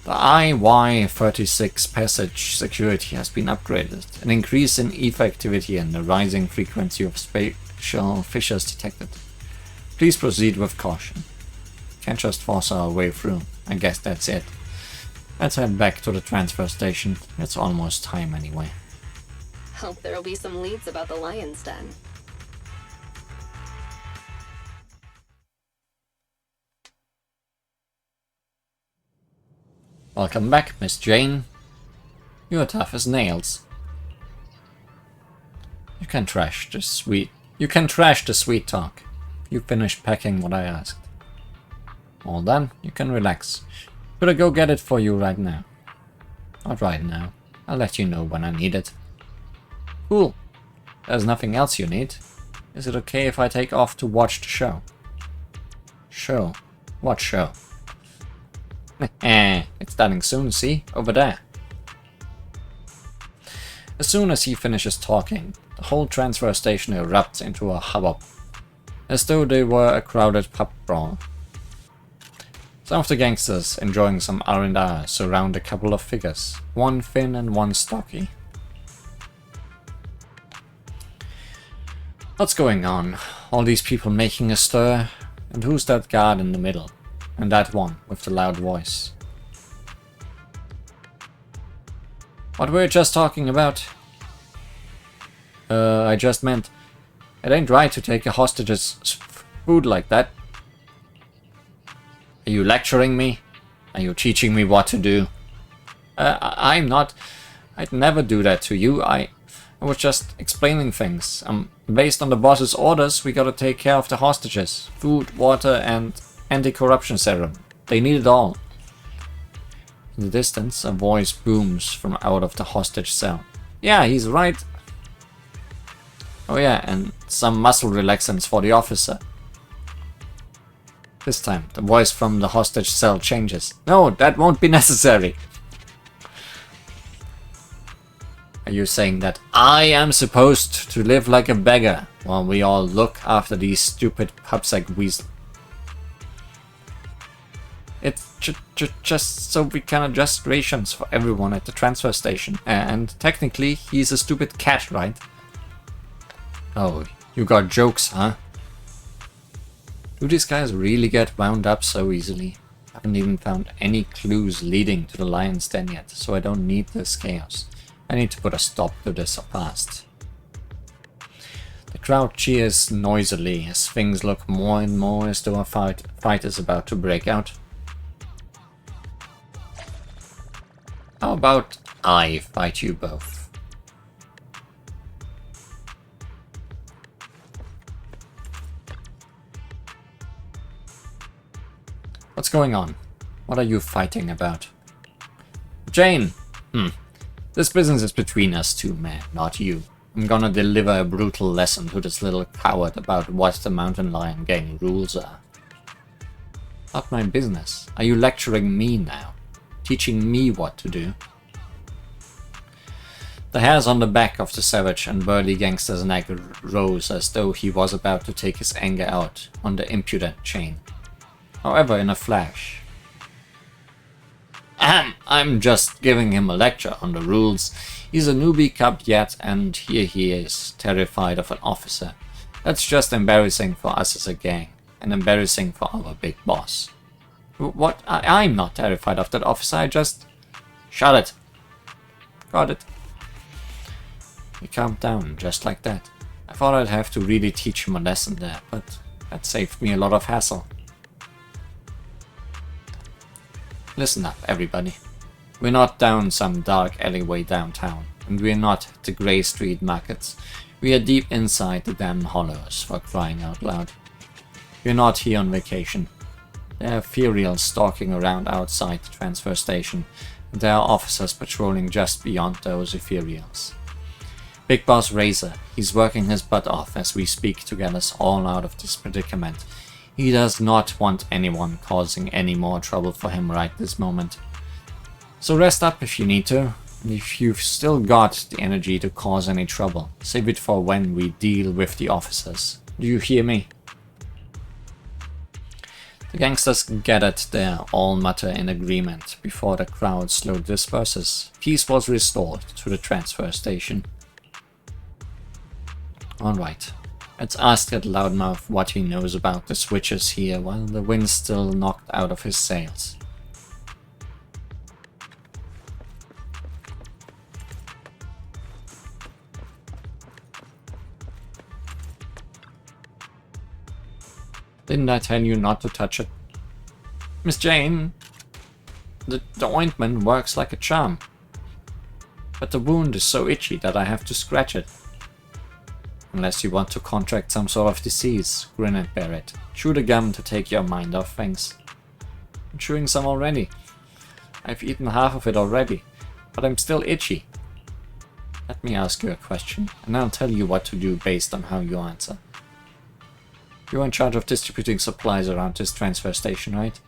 The IY36 passage security has been upgraded. An increase in ETH activity and a rising frequency of spatial fissures detected. Please proceed with caution. Can't just force our way through. I guess that's it. Let's head back to the transfer station. It's almost time anyway. Hope there'll be some leads about the Lion's Den. Welcome back, Miss Jane. You're tough as nails. You can trash the sweet talk. You finished packing what I asked. All done, you can relax. Could I go get it for you right now? Not right now. I'll let you know when I need it. Cool. There's nothing else you need. Is it okay if I take off to watch the show? Show? What show? It's starting soon, see? Over there. As soon as he finishes talking, the whole transfer station erupts into a hubbub, as though they were a crowded pub brawl. Some of the gangsters, enjoying some R&R, surround a couple of figures, one thin and one stocky. What's going on? All these people making a stir? And who's that guard in the middle? And that one with the loud voice? What were you just talking about? I just meant, it ain't right to take a hostage's food like that. Are you lecturing me? Are you teaching me what to do? I'm not. I'd never do that to you. I was just explaining things. Based on the boss's orders, we gotta take care of the hostages. Food, water, and anti-corruption serum. They need it all. In the distance, a voice booms from out of the hostage cell. Yeah, he's right. Oh yeah, and some muscle relaxants for the officer. This time, the voice from the hostage cell changes. No, that won't be necessary. Are you saying that I am supposed to live like a beggar while we all look after these stupid pubsec weasels? It's just so we can adjust rations for everyone at the transfer station. And technically, he's a stupid cat, right? Oh, you got jokes, huh? Do these guys really get wound up so easily? I haven't even found any clues leading to the lion's den yet, so I don't need this chaos. I need to put a stop to this fast. The crowd cheers noisily as things look more and more as though a fight is about to break out. How about I fight you both? What's going on? What are you fighting about? Jane! This business is between us two, man, not you. I'm gonna deliver a brutal lesson to this little coward about what the Mountain Lion Gang rules are. Not my business. Are you lecturing me now? Teaching me what to do? The hairs on the back of the savage and burly gangster's neck rose as though he was about to take his anger out on the impudent Jane. However, in a flash. I'm just giving him a lecture on the rules. He's a newbie cub yet, and here he is, terrified of an officer. That's just embarrassing for us as a gang, and embarrassing for our big boss. What? I'm not terrified of that officer, I just... Shut it. Got it. He calmed down, just like that. I thought I'd have to really teach him a lesson there, but that saved me a lot of hassle. Listen up, everybody. We're not down some dark alleyway downtown, and we're not at the Grey Street markets. We are deep inside the damn hollows, for crying out loud. We're not here on vacation. There are Ethereal stalking around outside the transfer station, and there are officers patrolling just beyond those Ethereals. Big Boss Razor, he's working his butt off as we speak to get us all out of this predicament. He does not want anyone causing any more trouble for him right this moment. So rest up if you need to, and if you've still got the energy to cause any trouble, save it for when we deal with the officers. Do you hear me? The gangsters gathered there all mutter in agreement before the crowd slowly disperses. Peace was restored to the transfer station. Alright. Let's ask that loudmouth what he knows about the switches here while the wind's still knocked out of his sails. Didn't I tell you not to touch it? Miss Jane, the ointment works like a charm. But the wound is so itchy that I have to scratch it. Unless you want to contract some sort of disease, grin and bear it. Chew the gum to take your mind off things. I'm chewing some already. I've eaten half of it already, but I'm still itchy. Let me ask you a question, and I'll tell you what to do based on how you answer. You're in charge of distributing supplies around this transfer station, right?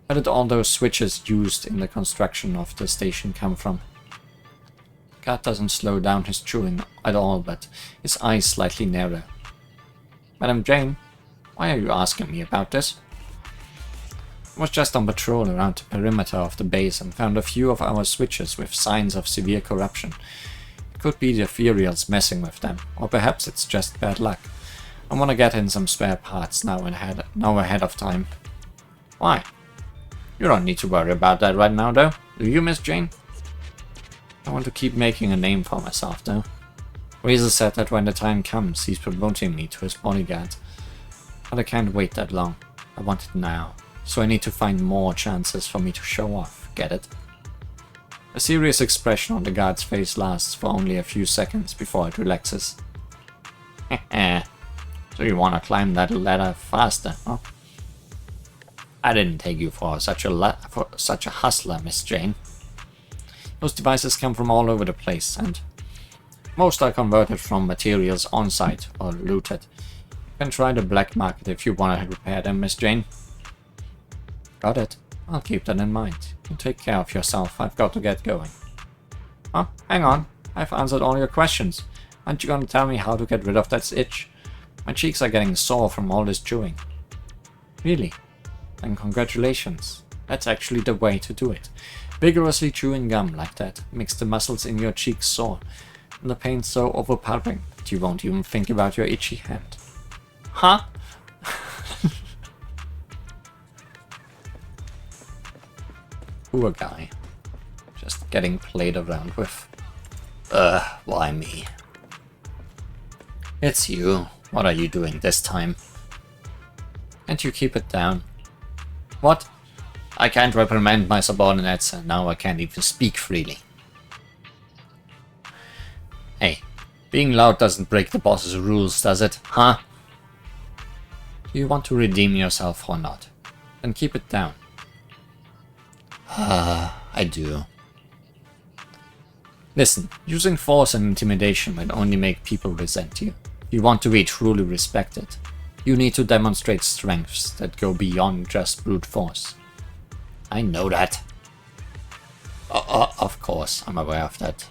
Where did all those switches used in the construction of the station come from? The guard doesn't slow down his chewing at all, but his eyes slightly narrow. Madam Jane, why are you asking me about this? I was just on patrol around the perimeter of the base and found a few of our switches with signs of severe corruption. It could be the Ethereals messing with them, or perhaps it's just bad luck. I want to get in some spare parts now ahead of time. Why? You don't need to worry about that right now, though. Do you, Miss Jane? I want to keep making a name for myself, though. Weasel said that when the time comes, he's promoting me to his bodyguard. But I can't wait that long. I want it now. So I need to find more chances for me to show off. Get it? A serious expression on the guard's face lasts for only a few seconds before it relaxes. So you want to climb that ladder faster, huh? I didn't take you for such a hustler, Miss Jane. Those devices come from all over the place, and most are converted from materials on-site or looted. You can try the black market if you want to repair them, Miss Jane. Got it. I'll keep that in mind. You take care of yourself. I've got to get going. Huh? Hang on. I've answered all your questions. Aren't you going to tell me how to get rid of that itch? My cheeks are getting sore from all this chewing. Really? Then congratulations. That's actually the way to do it. Vigorously chewing gum like that makes the muscles in your cheeks sore, and the pain so overpowering that you won't even think about your itchy hand. Huh? Poor guy. Just getting played around with. Why me? It's you. What are you doing this time? Can't you keep it down? What? I can't reprimand my subordinates, and now I can't even speak freely. Hey, being loud doesn't break the boss's rules, does it? Huh? Do you want to redeem yourself or not? Then keep it down. I do. Listen, using force and intimidation might only make people resent you. If you want to be truly respected, you need to demonstrate strengths that go beyond just brute force. I know that. Of course, I'm aware of that.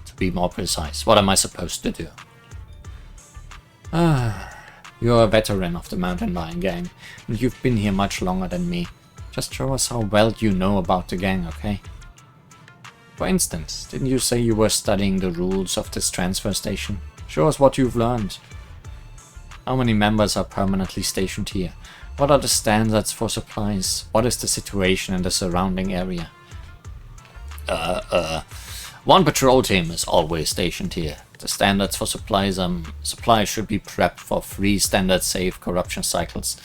To be more precise, what am I supposed to do? You're a veteran of the Mountain Lion Gang, and you've been here much longer than me. Just show us how well you know about the gang, okay? For instance, didn't you say you were studying the rules of this transfer station? Show us what you've learned. How many members are permanently stationed here? What are the standards for supplies? What is the situation in the surrounding area? One patrol team is always stationed here. The standards for supplies should be prepped for 3 standard safe corruption cycles.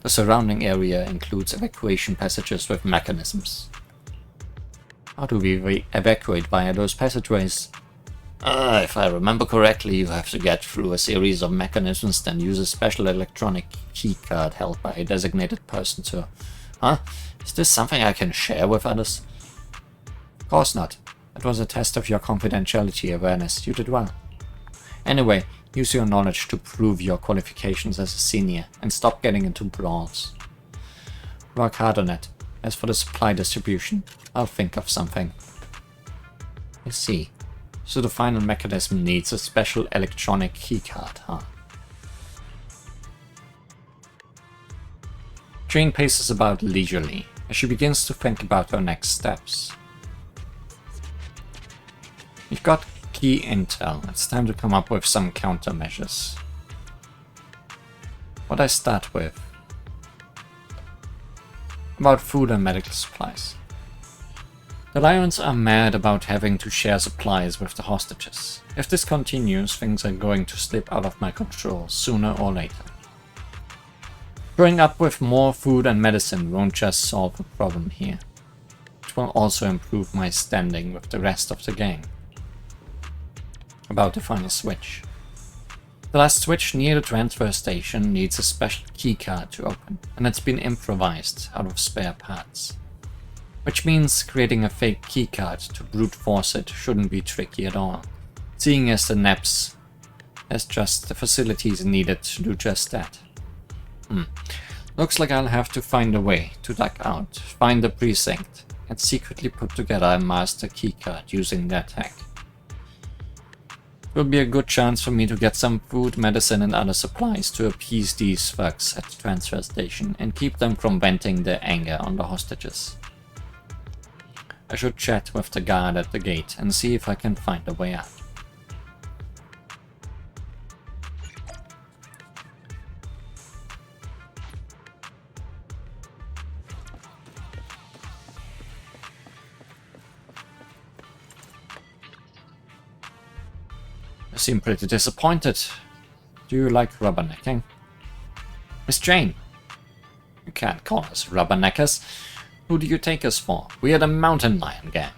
The surrounding area includes evacuation passages with mechanisms. How do we evacuate via those passageways? If I remember correctly, you have to get through a series of mechanisms, then use a special electronic keycard held by a designated person to... Huh? Is this something I can share with others? Of course not. That was a test of your confidentiality awareness. You did well. Anyway, use your knowledge to prove your qualifications as a senior and stop getting into brawls. Work hard on it. As for the supply distribution, I'll think of something. I see. So the final mechanism needs a special electronic keycard, huh? Jane paces about leisurely as she begins to think about her next steps. You've got key intel. It's time to come up with some countermeasures. What I start with? About food and medical supplies. The Lions are mad about having to share supplies with the hostages. If this continues, things are going to slip out of my control sooner or later. Growing up with more food and medicine won't just solve the problem here. It will also improve my standing with the rest of the gang. About the final switch. The last switch near the transfer station needs a special keycard to open, and it's been improvised out of spare parts. Which means creating a fake keycard to brute force it shouldn't be tricky at all, seeing as the NEPS has just the facilities needed to do just that. Looks like I'll have to find a way to duck out, find the precinct, and secretly put together a master keycard using their tech. Will be a good chance for me to get some food, medicine and other supplies to appease these thugs at the transfer station and keep them from venting their anger on the hostages. I should chat with the guard at the gate and see if I can find a way out. You seem pretty disappointed. Do you like rubbernecking? Miss Jane! You can't call us rubberneckers. Who do you take us for? We are the Mountain Lion Gang.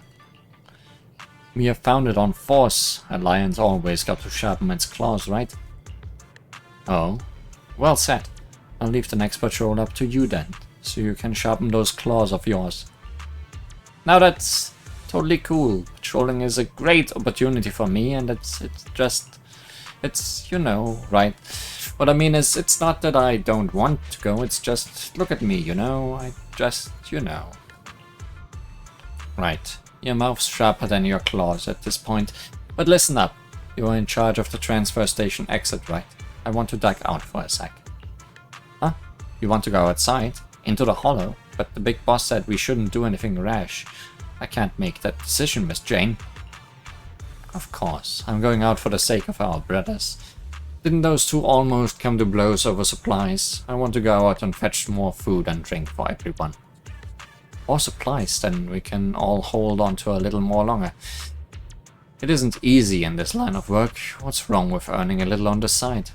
We are founded on force. A lion's always got to sharpen its claws, right? Oh, well said. I'll leave the next patrol up to you then, so you can sharpen those claws of yours. Now that's totally cool. Patrolling is a great opportunity for me, and it's you know, right? What I mean is, it's not that I don't want to go, it's just, look at me, you know, you know. Right, your mouth's sharper than your claws at this point, but listen up, you're in charge of the transfer station exit, right? I want to duck out for a sec. Huh? You want to go outside? Into the hollow? But the big boss said we shouldn't do anything rash. I can't make that decision, Miss Jane. Of course, I'm going out for the sake of our brothers. Didn't those two almost come to blows over supplies? I want to go out and fetch more food and drink for everyone. More supplies, then we can all hold on to a little more longer. It isn't easy in this line of work. What's wrong with earning a little on the side?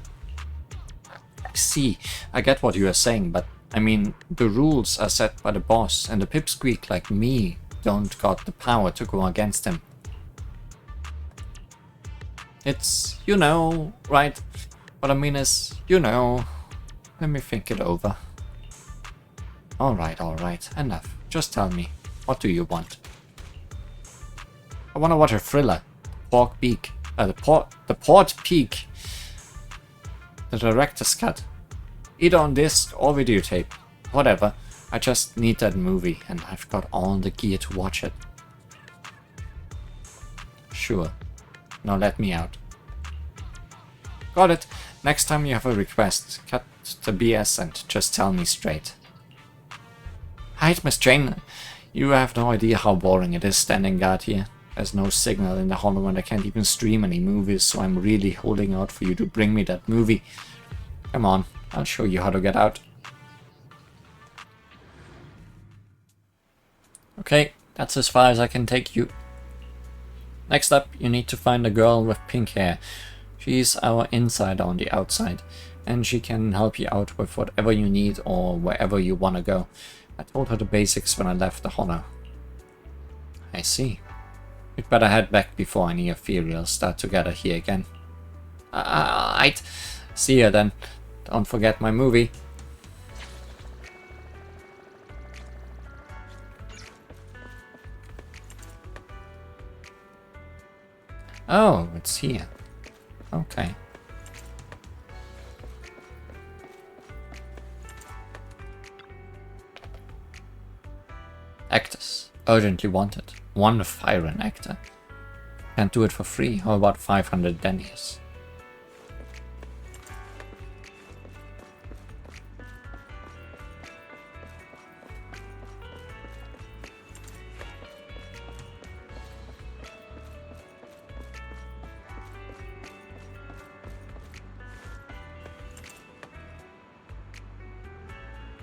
See, I get what you are saying, but I mean, the rules are set by the boss, and a pipsqueak like me don't got the power to go against him. It's, you know, right? What I mean is, you know, let me think it over. Alright, enough. Just tell me, what do you want? I want to watch a thriller. Pork Peak. The Port Peak. The director's cut. Either on disc or videotape. Whatever. I just need that movie, and I've got all the gear to watch it. Sure. Now let me out. Got it. Next time you have a request, cut the BS and just tell me straight. Hide, Miss Jane. You have no idea how boring it is standing guard here. There's no signal in the hollow and I can't even stream any movies, so I'm really holding out for you to bring me that movie. Come on, I'll show you how to get out. Okay, that's as far as I can take you. Next up, you need to find a girl with pink hair. She's our insider on the outside, and she can help you out with whatever you need or wherever you want to go. I told her the basics when I left the hollow. I see. We'd better head back before any Ethereal start to gather here again. I'd see ya then. Don't forget my movie. Oh, it's here. Okay. Actors. Urgently wanted. One fireman actor. Can't do it for free. How about 500 deniers?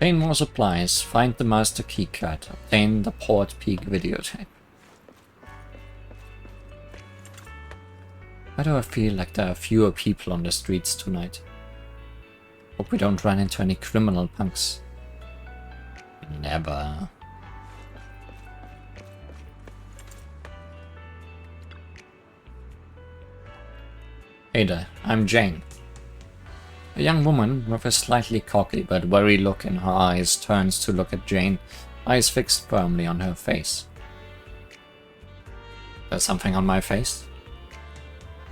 Obtain more supplies, find the master keycard, obtain the Port Peak videotape. Why do I feel like there are fewer people on the streets tonight? Hope we don't run into any criminal punks. Never. Hey there, I'm Jane. A young woman with a slightly cocky but worried look in her eyes turns to look at Jane, eyes fixed firmly on her face. There's something on my face?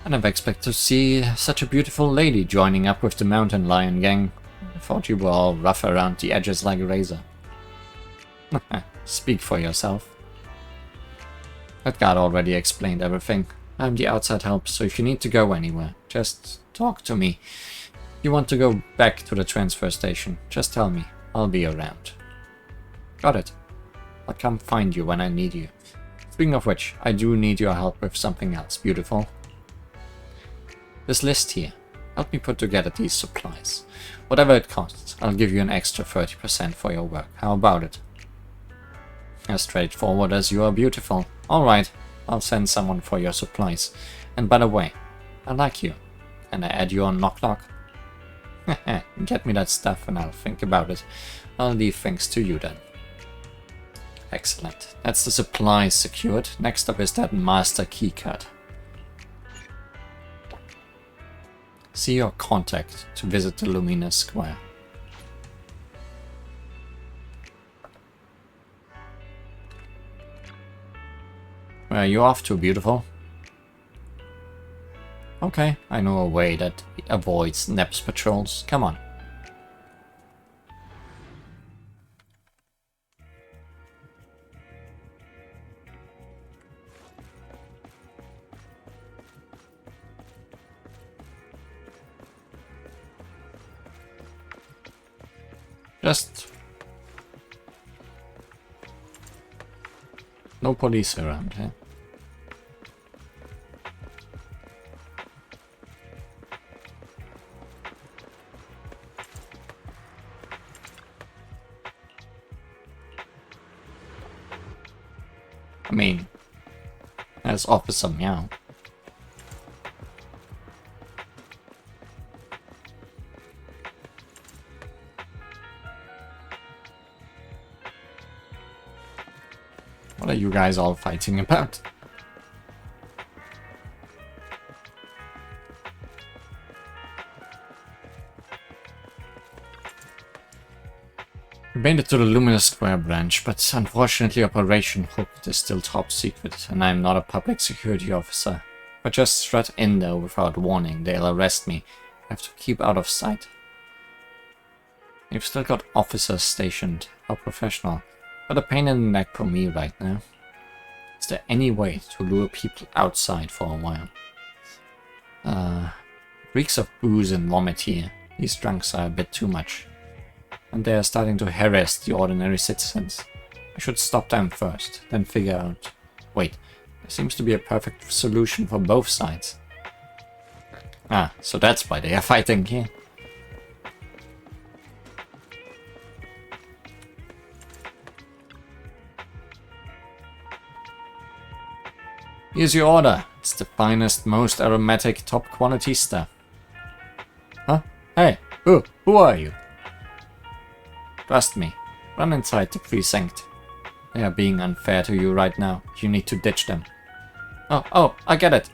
I never expect to see such a beautiful lady joining up with the Mountain Lion Gang. I thought you were all rough around the edges like a razor. Speak for yourself. That guard already explained everything. I'm the outside help, so if you need to go anywhere, just talk to me. If you want to go back to the transfer station, just tell me. I'll be around. Got it. I'll come find you when I need you. Speaking of which, I do need your help with something else, beautiful. This list here. Help me put together these supplies. Whatever it costs, I'll give you an extra 30% for your work. How about it? As straightforward as you are beautiful. Alright, I'll send someone for your supplies. And by the way, I like you. Can I add you on Knock Knock? Get me that stuff and I'll think about it. I'll leave things to you then. Excellent. That's the supplies secured. Next up is that master keycard. See your contact to visit the Luminous Square. Where are you off to, beautiful? Okay, I know a way that avoids NEPS patrols. Come on. Just... no police around here. I mean, as Officer Meow. What are you guys all fighting about? We made it to the Luminous Square branch, but unfortunately Operation Hooked is still top secret, and I'm not a public security officer. If I just strut in there without warning, they'll arrest me. I have to keep out of sight. You've still got officers stationed. How professional. But a pain in the neck for me right now. Is there any way to lure people outside for a while? Reeks of booze and vomit here. These drunks are a bit too much. And they are starting to harass the ordinary citizens. I should stop them first, then figure out... Wait, there seems to be a perfect solution for both sides. Ah, so that's why they are fighting here. Here's your order. It's the finest, most aromatic, top quality stuff. Huh? Hey, who are you? Trust me, run inside the precinct. They are being unfair to you right now. You need to ditch them. Oh, I get it.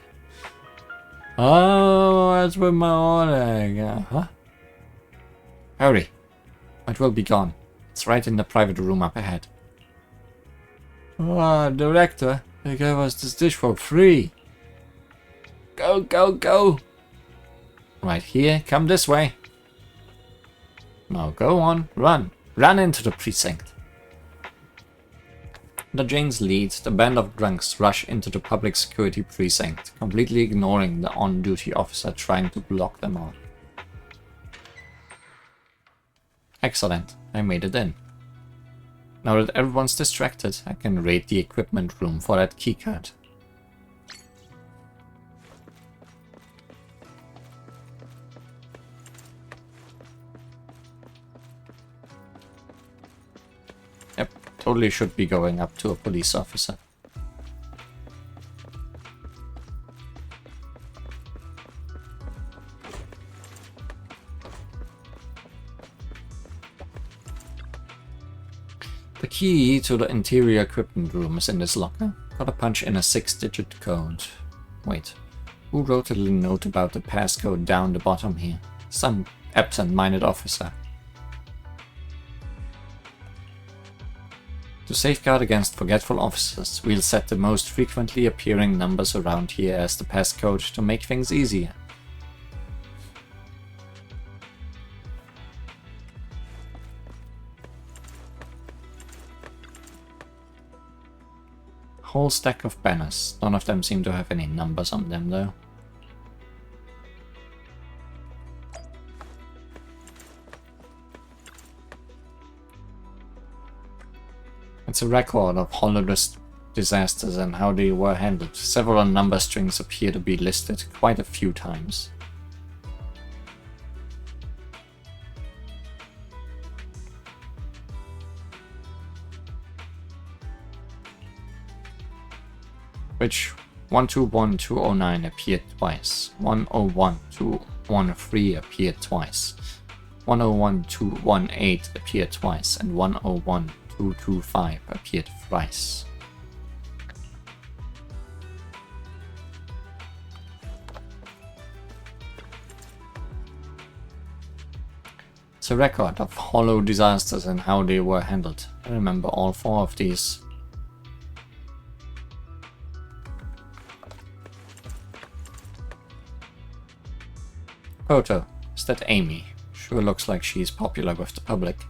Oh, that's with my order. Huh? Hurry. It will be gone. It's right in the private room up ahead. Oh, Director, they gave us this dish for free. Go, go, go. Right here, come this way. Now go on, run. Run into the precinct. Under Jane's lead, the band of drunks rush into the public security precinct, completely ignoring the on-duty officer trying to block them off. Excellent, I made it in. Now that everyone's distracted, I can raid the equipment room for that keycard. Yep, totally should be going up to a police officer. The key to the interior equipment room is in this locker. Gotta punch in a 6-digit code. Wait, who wrote a little note about the passcode down the bottom here? Some absent-minded officer. To safeguard against forgetful officers, we'll set the most frequently appearing numbers around here as the passcode to make things easier. Whole stack of banners. None of them seem to have any numbers on them though. It's a record of Holocaust disasters and how they were handled. Several number strings appear to be listed quite a few times. Which 121-209 appeared twice, 101-213 appeared twice, 101-218 appeared twice, and 101-225 appeared thrice. It's a record of hollow disasters and how they were handled. I remember all 4 of these. Photo. Is that Amy? Sure looks like she's popular with the public.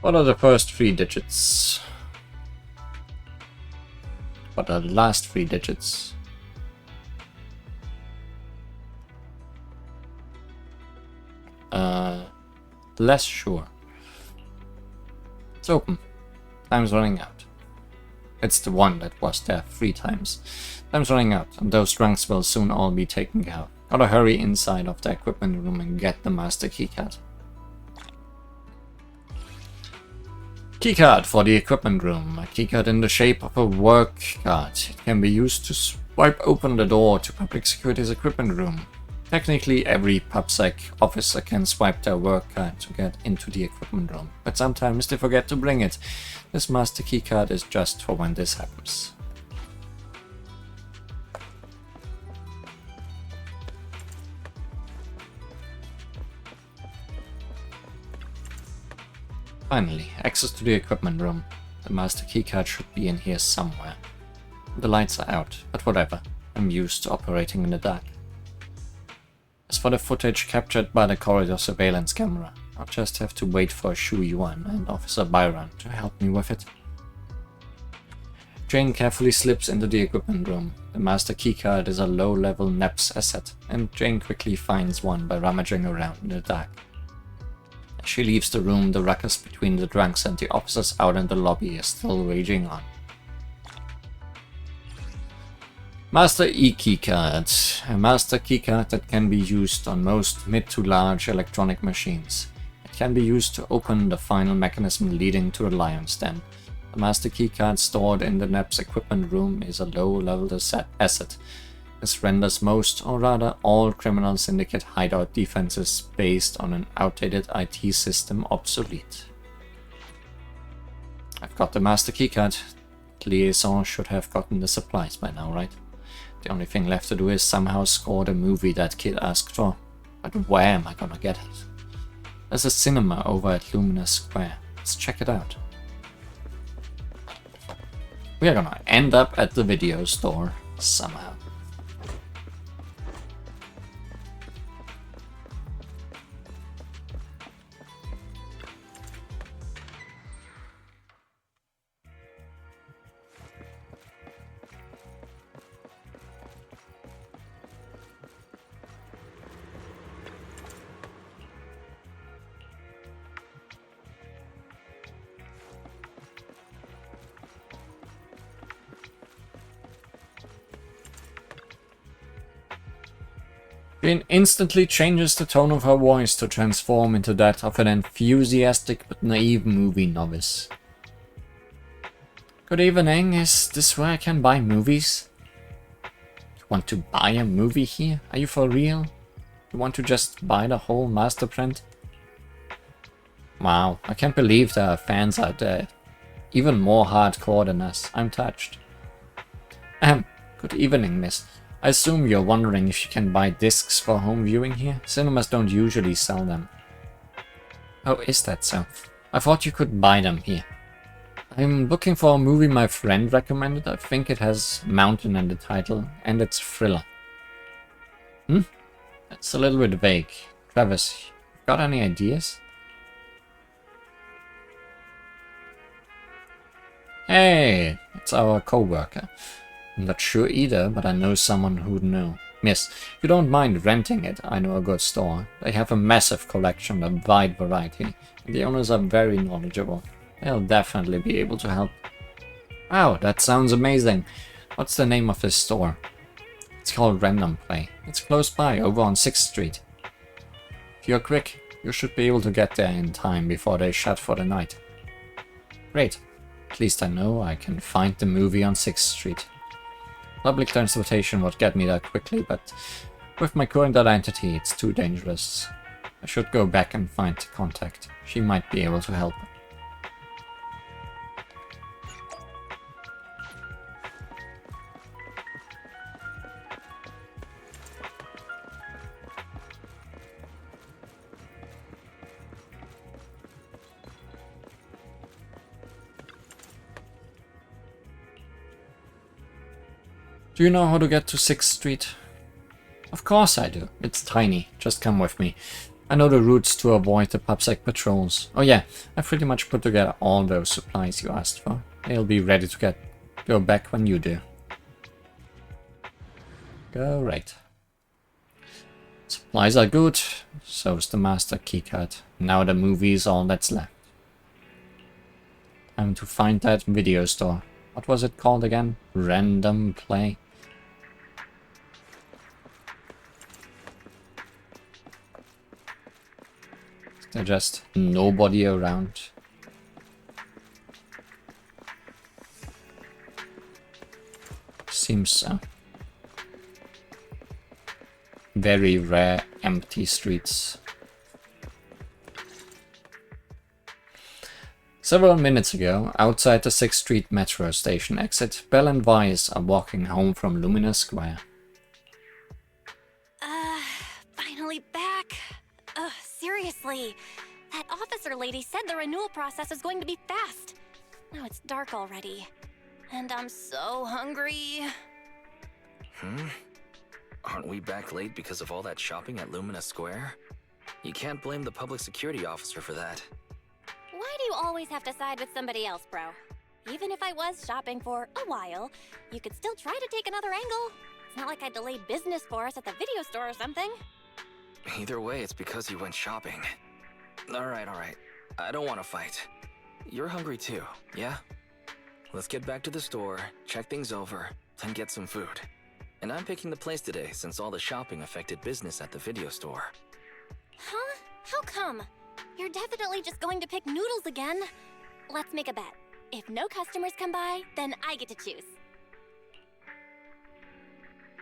What are the first 3 digits? What are the last 3 digits? Less sure. It's open. Time's running out. It's the one that was there 3 times. Time's running out, and those drunks will soon all be taken care of. Gotta hurry inside of the equipment room and get the master keycard. Keycard for the equipment room. A keycard in the shape of a work card. It can be used to swipe open the door to public security's equipment room. Technically, every PubSec officer can swipe their work card to get into the equipment room, but sometimes they forget to bring it. This master keycard is just for when this happens. Finally, access to the equipment room. The master keycard should be in here somewhere. The lights are out, but whatever. I'm used to operating in the dark. As for the footage captured by the corridor surveillance camera, I'll just have to wait for Shu Yuan and Officer Byron to help me with it. Jane carefully slips into the equipment room. The master keycard is a low-level NEPS asset, and Jane quickly finds one by rummaging around in the dark. As she leaves the room, the ruckus between the drunks and the officers out in the lobby is still raging on. Master E-Keycard. A master keycard that can be used on most mid to large electronic machines. It can be used to open the final mechanism leading to the Lion's Den. The master keycard stored in the NEPS equipment room is a low-level asset. This renders most, or rather all, criminal syndicate hideout defenses based on an outdated IT system obsolete. I've got the master keycard. Liaison should have gotten the supplies by now, right? The only thing left to do is somehow score the movie that kid asked for. But where am I gonna get it? There's a cinema over at Luminous Square. Let's check it out. We are gonna end up at the video store somehow. Jane instantly changes the tone of her voice to transform into that of an enthusiastic but naive movie novice. Good evening, is this where I can buy movies? You want to buy a movie here? Are you for real? You want to just buy the whole master print? Wow, I can't believe there are fans out there, even more hardcore than us. I'm touched. Good evening, miss. I assume you're wondering if you can buy discs for home viewing here? Cinemas don't usually sell them. Oh, is that so? I thought you could buy them here. I'm looking for a movie my friend recommended. I think it has mountain in the title, and it's thriller. It's a little bit vague. Travis, got any ideas? Hey, it's our co-worker. I'm not sure either, but I know someone who'd know. Miss, if you don't mind renting it, I know a good store. They have a massive collection, a wide variety, and the owners are very knowledgeable. They'll definitely be able to help. Wow, that sounds amazing. What's the name of this store? It's called Random Play. It's close by, over on 6th Street. If you're quick, you should be able to get there in time before they shut for the night. Great. At least I know I can find the movie on 6th Street. Public transportation would get me there quickly, but with my current identity, it's too dangerous. I should go back and find the contact. She might be able to help. Do you know how to get to 6th Street? Of course I do. It's tiny. Just come with me. I know the routes to avoid the PubSec patrols. Oh yeah, I pretty much put together all those supplies you asked for. They'll be ready to go back when you do. Great. Supplies are good. So's the master keycard. Now the movie is all that's left. Time to find that video store. What was it called again? Random Play. There's just nobody around. Seems so. Very rare empty streets. Several minutes ago, outside the 6th Street metro station exit, Belle and Weiss are walking home from Lumina Square. Finally back. Seriously. That officer lady said the renewal process is going to be fast. Now it's dark already. And I'm so hungry. Aren't we back late because of all that shopping at Lumina Square? You can't blame the public security officer for that. Why do you always have to side with somebody else, bro? Even if I was shopping for a while, you could still try to take another angle. It's not like I delayed business for us at the video store or something. Either way, it's because you went shopping. Alright. I don't want to fight. You're hungry too, yeah? Let's get back to the store, check things over, then get some food. And I'm picking the place today since all the shopping affected business at the video store. Huh? How come? You're definitely just going to pick noodles again. Let's make a bet. If no customers come by, then I get to choose.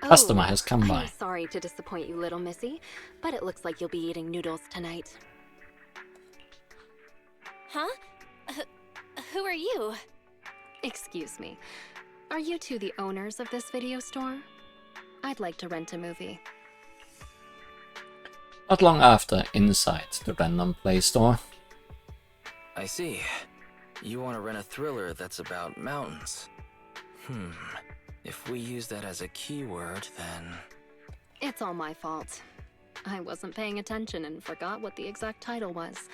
Customer has come by. I'm sorry to disappoint you, little missy, but it looks like you'll be eating noodles tonight. Huh? Who are you? Excuse me. Are you two the owners of this video store? I'd like to rent a movie. Not long after, inside the Random Play store. I see. You want to rent a thriller that's about mountains. If we use that as a keyword, then... It's all my fault. I wasn't paying attention and forgot what the exact title was.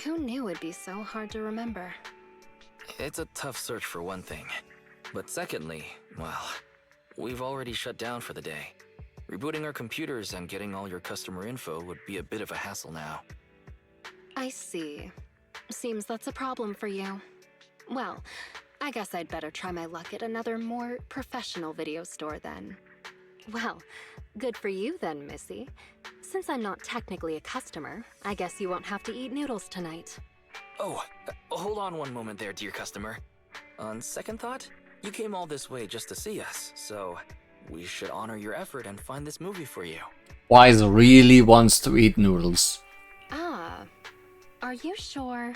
Who knew it'd be so hard to remember? It's a tough search for one thing. But secondly, well, we've already shut down for the day. Rebooting our computers and getting all your customer info would be a bit of a hassle now. I see. Seems that's a problem for you. Well, I guess I'd better try my luck at another more professional video store then. Well, good for you then, Missy. Since I'm not technically a customer, I guess you won't have to eat noodles tonight. Oh, hold on one moment there, dear customer. On second thought, you came all this way just to see us, so we should honor your effort and find this movie for you. Wise really wants to eat noodles. Ah, are you sure?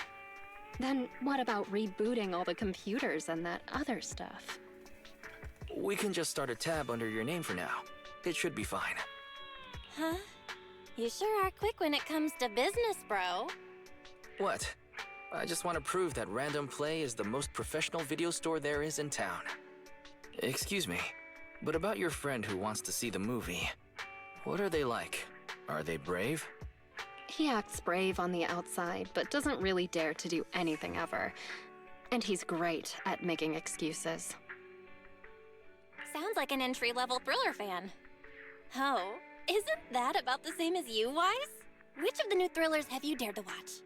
Then what about rebooting all the computers and that other stuff? We can just start a tab under your name for now. It should be fine. Huh? You sure are quick when it comes to business, bro. What? I just want to prove that Random Play is the most professional video store there is in town. Excuse me, but about your friend who wants to see the movie, what are they like? Are they brave? He acts brave on the outside, but doesn't really dare to do anything ever. And he's great at making excuses. Sounds like an entry-level thriller fan. Oh, isn't that about the same as you, Wise? Which of the new thrillers have you dared to watch?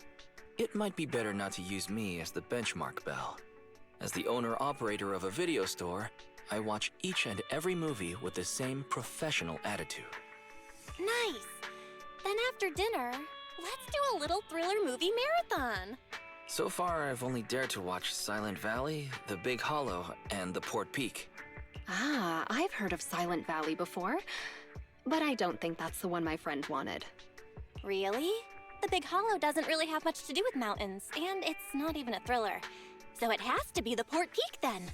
It might be better not to use me as the benchmark, Belle. As the owner-operator of a video store, I watch each and every movie with the same professional attitude. Nice! Then after dinner, let's do a little thriller movie marathon. So far, I've only dared to watch Silent Valley, The Big Hollow, and The Port Peak. Ah, I've heard of Silent Valley before, but I don't think that's the one my friend wanted. Really? The Big Hollow doesn't really have much to do with mountains, and it's not even a thriller. So it has to be the Port Peak then.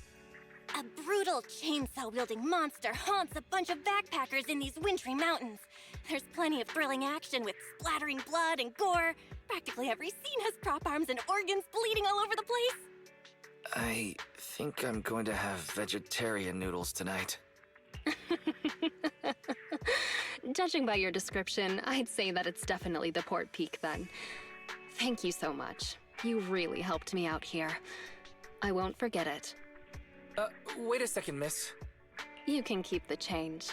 A brutal chainsaw-wielding monster haunts a bunch of backpackers in these wintry mountains. There's plenty of thrilling action with splattering blood and gore. Practically every scene has prop arms and organs bleeding all over the place. I think I'm going to have vegetarian noodles tonight. Judging by your description, I'd say that it's definitely the Port Peak then. Thank you so much. You really helped me out here. I won't forget it. Wait a second, miss. You can keep the change.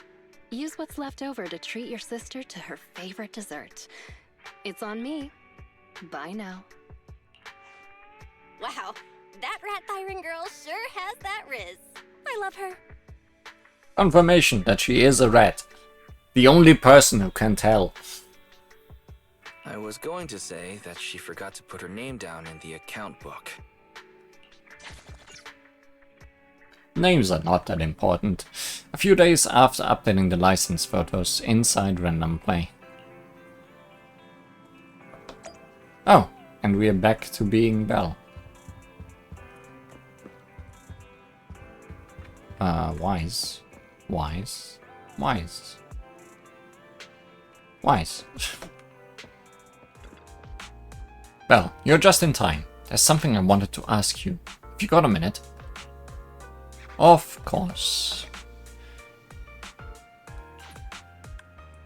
Use what's left over to treat your sister to her favorite dessert. It's on me. Bye now. Wow, that rat Thyron girl sure has that riz. I love her. Confirmation that she is a rat. The only person who can tell. I was going to say that she forgot to put her name down in the account book. Names are not that important. A few days after updating the license photos inside Random Play. Oh, and we are back to being Belle. Wise. Wise. Wise. Wise. Belle, you're just in time. There's something I wanted to ask you. Have you got a minute? Of course.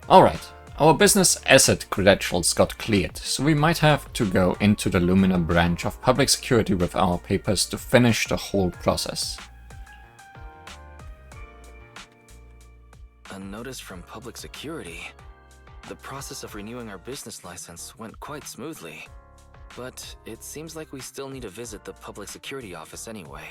Alright, our business asset credentials got cleared, so we might have to go into the Lumina branch of public security with our papers to finish the whole process. A notice from public security. The process of renewing our business license went quite smoothly, but it seems like we still need to visit the public security office anyway.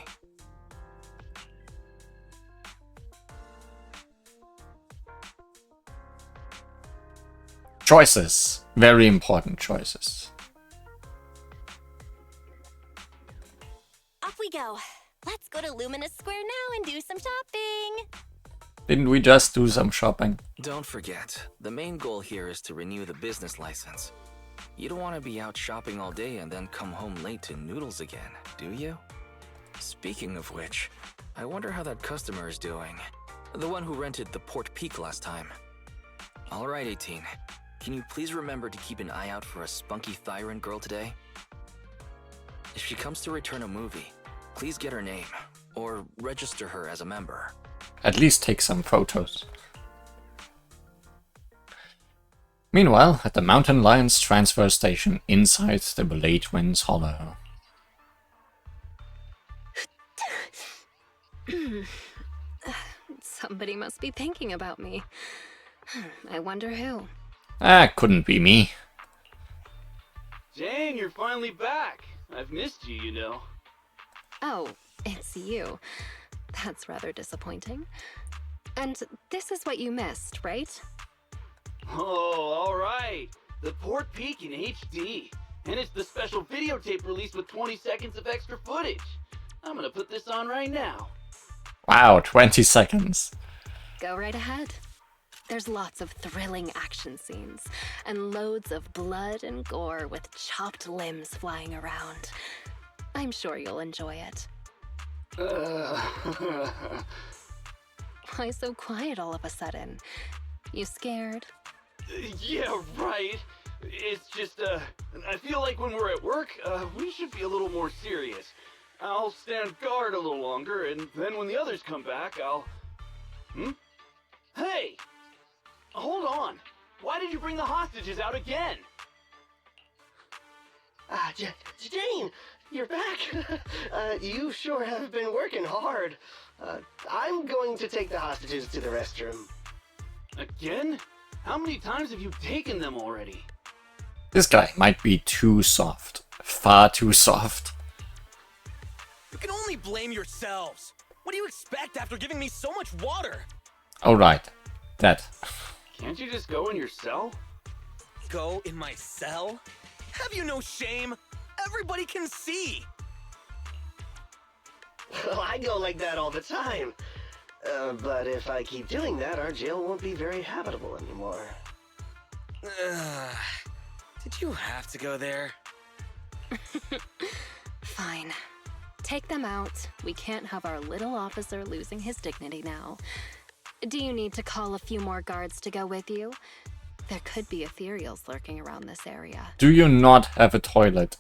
Choices. Very important choices. Off we go. Let's go to Luminous Square now and do some shopping. Didn't we just do some shopping? Don't forget, the main goal here is to renew the business license. You don't want to be out shopping all day and then come home late to noodles again, do you? Speaking of which, I wonder how that customer is doing. The one who rented the Port Peak last time. Alright, 18. Can you please remember to keep an eye out for a spunky Thyron girl today? If she comes to return a movie, please get her name, or register her as a member. At least take some photos. Meanwhile, at the Mountain Lions transfer station inside the Blade Winds Hollow. Somebody must be thinking about me. I wonder who. Couldn't be me. Jane, you're finally back. I've missed you, you know. Oh, it's you. That's rather disappointing. And this is what you missed, right? Oh, alright. The Port Peak in HD. And it's the special videotape released with 20 seconds of extra footage. I'm gonna put this on right now. Wow, 20 seconds. Go right ahead. There's lots of thrilling action scenes, and loads of blood and gore with chopped limbs flying around. I'm sure you'll enjoy it. Why so quiet all of a sudden? You scared? Yeah, right. It's just, I feel like when we're at work, we should be a little more serious. I'll stand guard a little longer, and then when the others come back, I'll... Hey! Hold on! Why did you bring the hostages out again? Jane! You're back! You sure have been working hard. I'm going to take the hostages to the restroom. Again? How many times have you taken them already? This guy might be too soft. Far too soft. You can only blame yourselves. What do you expect after giving me so much water? Alright. That. Can't you just go in your cell? Go in my cell? Have you no shame? Everybody can see. Well, I go like that all the time. But if I keep doing that, our jail won't be very habitable anymore. Did you have to go there? Fine. Take them out. We can't have our little officer losing his dignity now. Do you need to call a few more guards to go with you? There could be Ethereals lurking around this area. Do you not have a toilet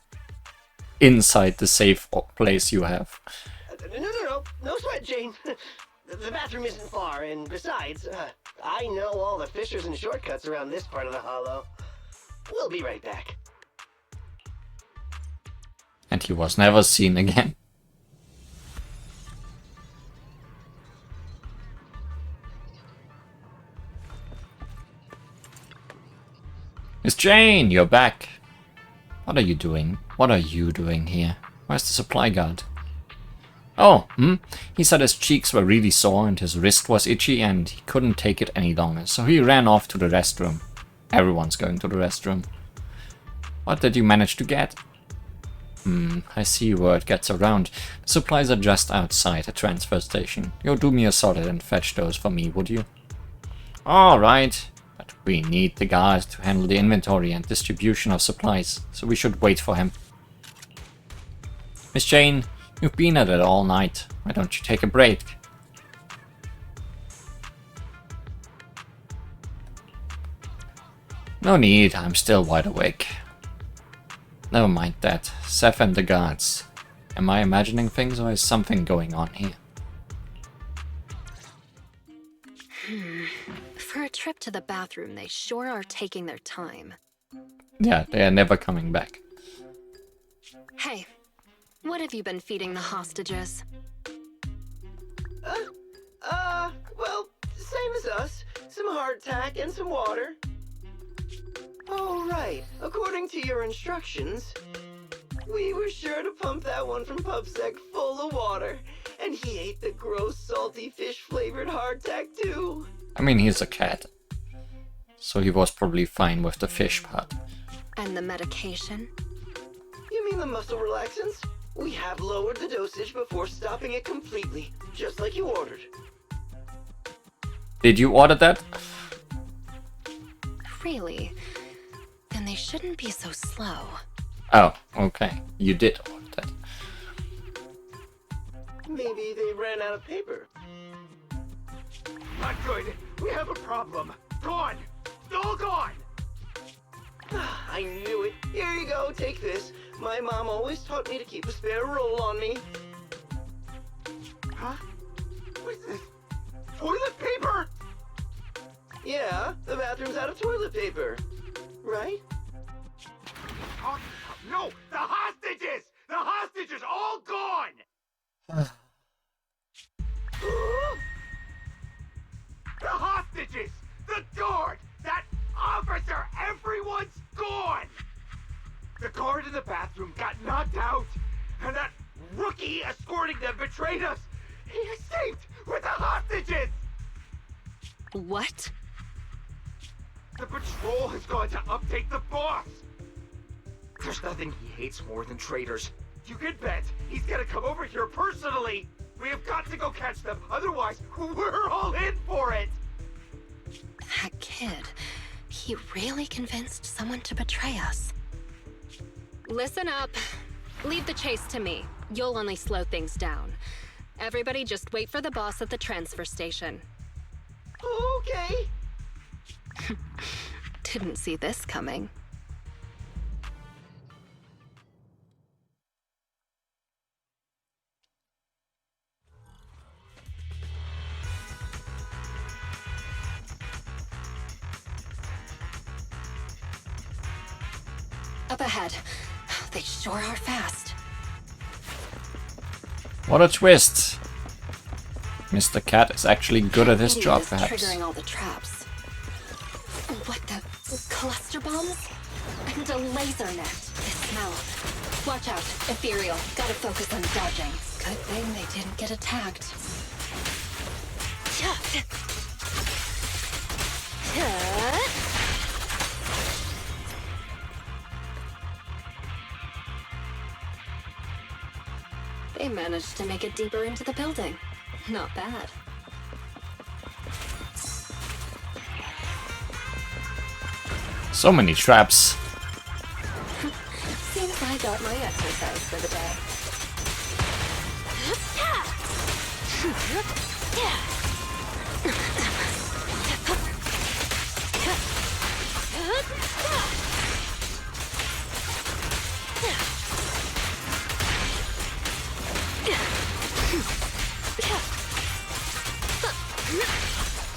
inside the safe place you have? No sweat, Jane. The bathroom isn't far, and besides, I know all the fissures and shortcuts around this part of the hollow. We'll be right back. And he was never seen again. Miss Jane, you're back. What are you doing? What are you doing here? Where's the supply guard? Oh, he said his cheeks were really sore and his wrist was itchy and he couldn't take it any longer, so he ran off to the restroom. Everyone's going to the restroom. What did you manage to get? I see word gets around. The supplies are just outside the transfer station. You'll do me a solid and fetch those for me, would you? Alright, but we need the guard to handle the inventory and distribution of supplies, so we should wait for him. Miss Jane, you've been at it all night. Why don't you take a break? No need, I'm still wide awake. Never mind that. Seth and the guards. Am I imagining things or is something going on here? For a trip to the bathroom, they sure are taking their time. Yeah, they are never coming back. Hey, what have you been feeding the hostages? Well, same as us. Some hardtack and some water. Oh, right. According to your instructions, we were sure to pump that one from PubSec full of water, and he ate the gross, salty, fish-flavored hardtack, too. I mean, he's a cat, so he was probably fine with the fish part. And the medication? You mean the muscle relaxants? We have lowered the dosage before stopping it completely, just like you ordered. Did you order that? Really? Then they shouldn't be so slow. Oh, okay. You did order that. Maybe they ran out of paper. Not good. We have a problem. Gone. All gone. I knew it. Here you go, take this. My mom always taught me to keep a spare roll on me. Huh? What's this? Toilet paper? Yeah, the bathroom's out of toilet paper. Right? Oh, no! The hostages! The hostages all gone! The hostages! The guard! That officer! Everyone's gone! The guard in the bathroom got knocked out, and that rookie escorting them betrayed us! He escaped with the hostages! What? The patrol has gone to update the boss! There's nothing he hates more than traitors. You can bet he's gonna come over here personally! We have got to go catch them, otherwise we're all in for it! That kid, he really convinced someone to betray us. Listen up. Leave the chase to me. You'll only slow things down. Everybody just wait for the boss at the transfer station. Okay. Didn't see this coming. up ahead. They sure are fast. What a twist! Mr. Cat is actually good at his Idiot job, is perhaps. triggering all the traps. What the? Cluster bombs? And a laser net. They smell. Watch out, Ethereal. Gotta focus on dodging. Good thing they didn't get attacked. They managed to make it deeper into the building. Not bad. So many traps. Seems I got my exercise for the day.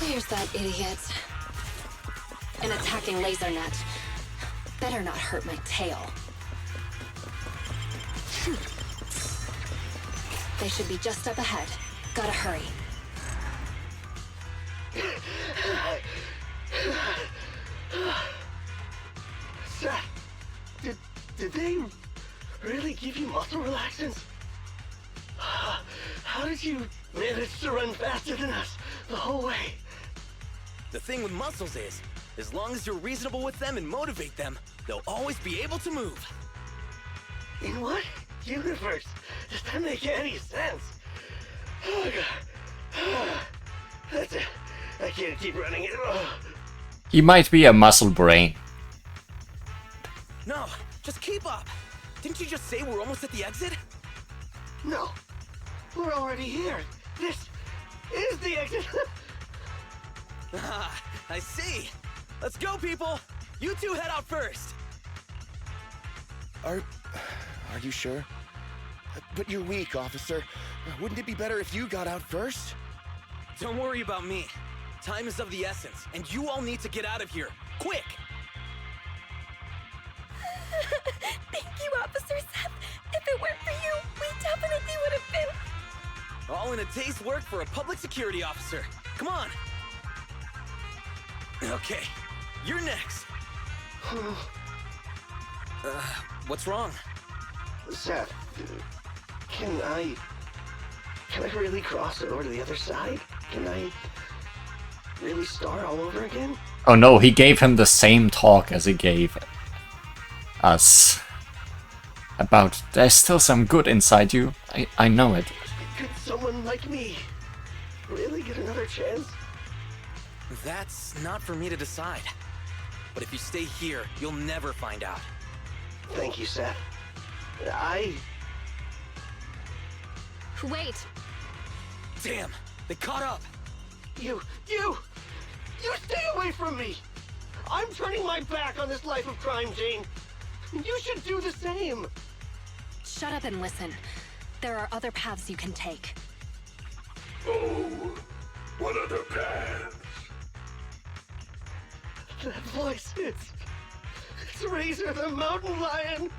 There's that idiot. An attacking laser net. Better not hurt my tail. They should be just up ahead. Gotta hurry. Seth, did they really give you muscle relaxants? How did you manage to run faster than us the whole way? The thing with muscles is, as long as you're reasonable with them and motivate them, they'll always be able to move. In what universe does that make any sense? Oh god. That's it. I can't keep running it. He might be a muscle brain. No, just keep up. Didn't you just say we're almost at the exit? No. We're already here. This is the exit. Ah, I see. Let's go, people. You two head out first. Are you sure? But you're weak, officer. Wouldn't it be better if you got out first? Don't worry about me. Time is of the essence, and you all need to get out of here. Quick! Thank you, Officer Seth. If it weren't for you, we definitely would have been... All in a day's work for a public security officer. Come on! Okay, you're next. What's wrong? Seth, can I really cross over to the other side? Can I really start all over again? Oh no, he gave him the same talk as he gave us. About there's still some good inside you. I know it. Could someone like me really get another chance? That's not for me to decide. But if you stay here, you'll never find out. Thank you, Seth. Wait! Damn, they caught up! You stay away from me! I'm turning my back on this life of crime, Jane. You should do the same. Shut up and listen. There are other paths you can take. Oh, what other paths? That voice, it's Razor the Mountain Lion.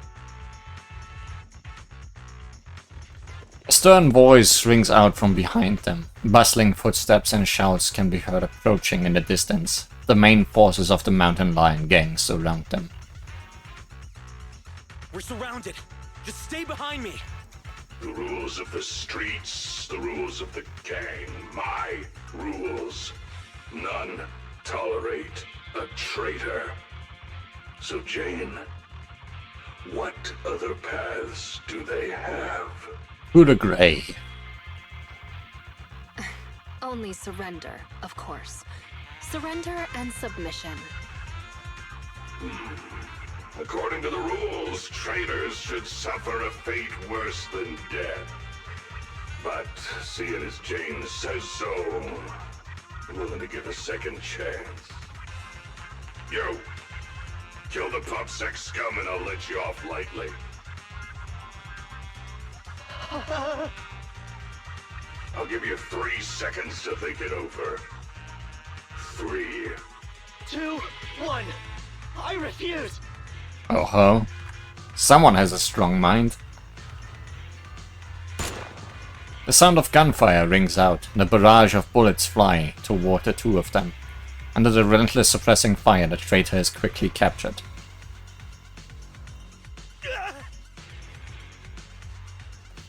A stern voice rings out from behind them. Bustling footsteps and shouts can be heard approaching in the distance. The main forces of the Mountain Lion gang surround them. We're surrounded. Just stay behind me. The rules of the streets, the rules of the gang, my rules. None tolerate a traitor. So Jane, what other paths do they have? Through the gray. Only surrender, of course. Surrender and submission. According to the rules, traitors should suffer a fate worse than death. But seeing as Jane says so, I'm willing to give a second chance. You! Kill the PopSec scum and I'll let you off lightly. I'll give you 3 seconds to think it over. 3, 2, 1. I refuse. Oh ho. Someone has a strong mind. The sound of gunfire rings out, and a barrage of bullets fly toward the two of them. Under the relentless suppressing fire, the traitor is quickly captured.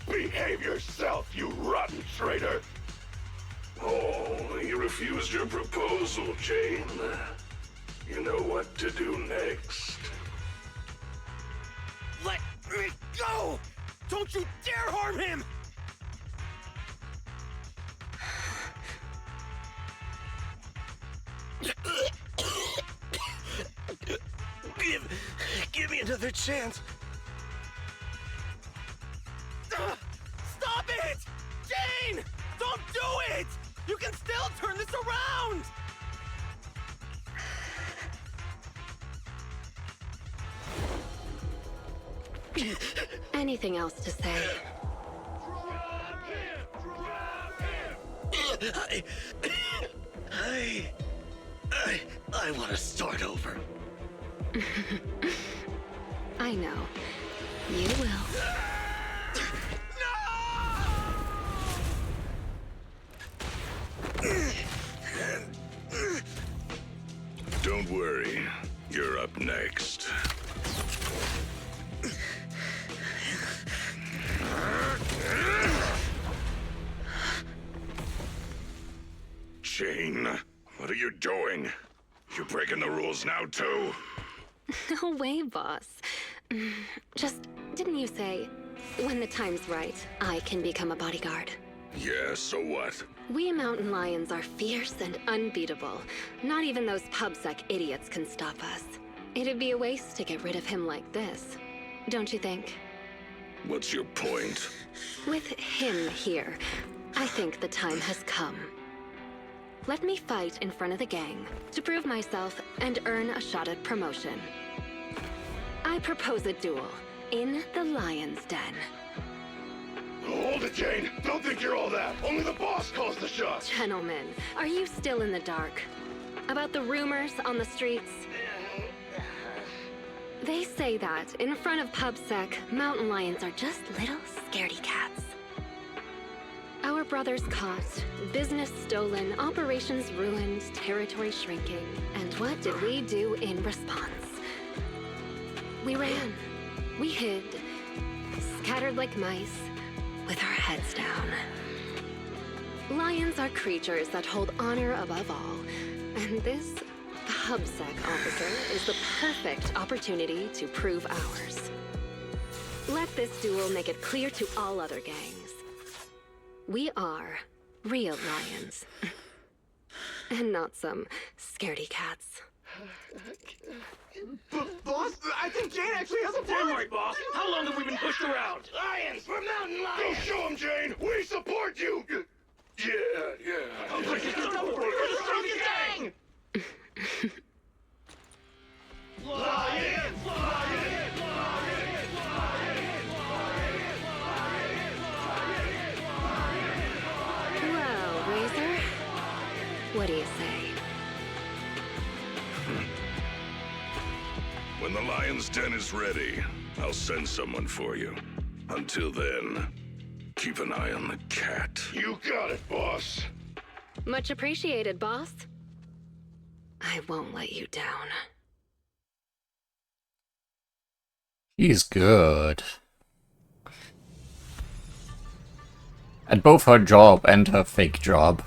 Behave yourself, you rotten traitor! Oh, you refused your proposal, Jane. You know what to do next. Let me go! Don't you dare harm him! Give me another chance. Stop it! Jane! Don't do it! You can still turn this around! Anything else to say? I want to start over. I know. You will. Don't worry, you're up next. Jane, what are you doing? You breaking the rules now, too? No way, boss. Just, didn't you say, when the time's right, I can become a bodyguard? Yeah, so what? We mountain lions are fierce and unbeatable. Not even those pubsec idiots can stop us. It'd be a waste to get rid of him like this, don't you think? What's your point? With him here, I think the time has come. Let me fight in front of the gang to prove myself and earn a shot at promotion. I propose a duel in the Lion's Den. Hold it, Jane! Don't think you're all that! Only the boss calls the shots! Gentlemen, are you still in the dark? About the rumors on the streets? They say that in front of PubSec, mountain lions are just little scaredy cats. Our brothers caught, business stolen, operations ruined, territory shrinking. And what did we do in response? We ran. We hid. Scattered like mice, with our heads down. Lions are creatures that hold honor above all. And this PubSec officer is the perfect opportunity to prove ours. Let this duel make it clear to all other gangs. We are real lions. And not some scaredy cats. Boss, I think Jane actually has a point! Damn right, boss! How long have we been pushed around? Lions! We're mountain Go lions! show him, Jane! We support you! Yeah. We're the strongest gang! Lions! Well, Razor, what do you say? When the Lion's Den is ready, I'll send someone for you. Until then, keep an eye on the cat. You got it, boss. Much appreciated, boss. I won't let you down. He's good. At both her job and her fake job.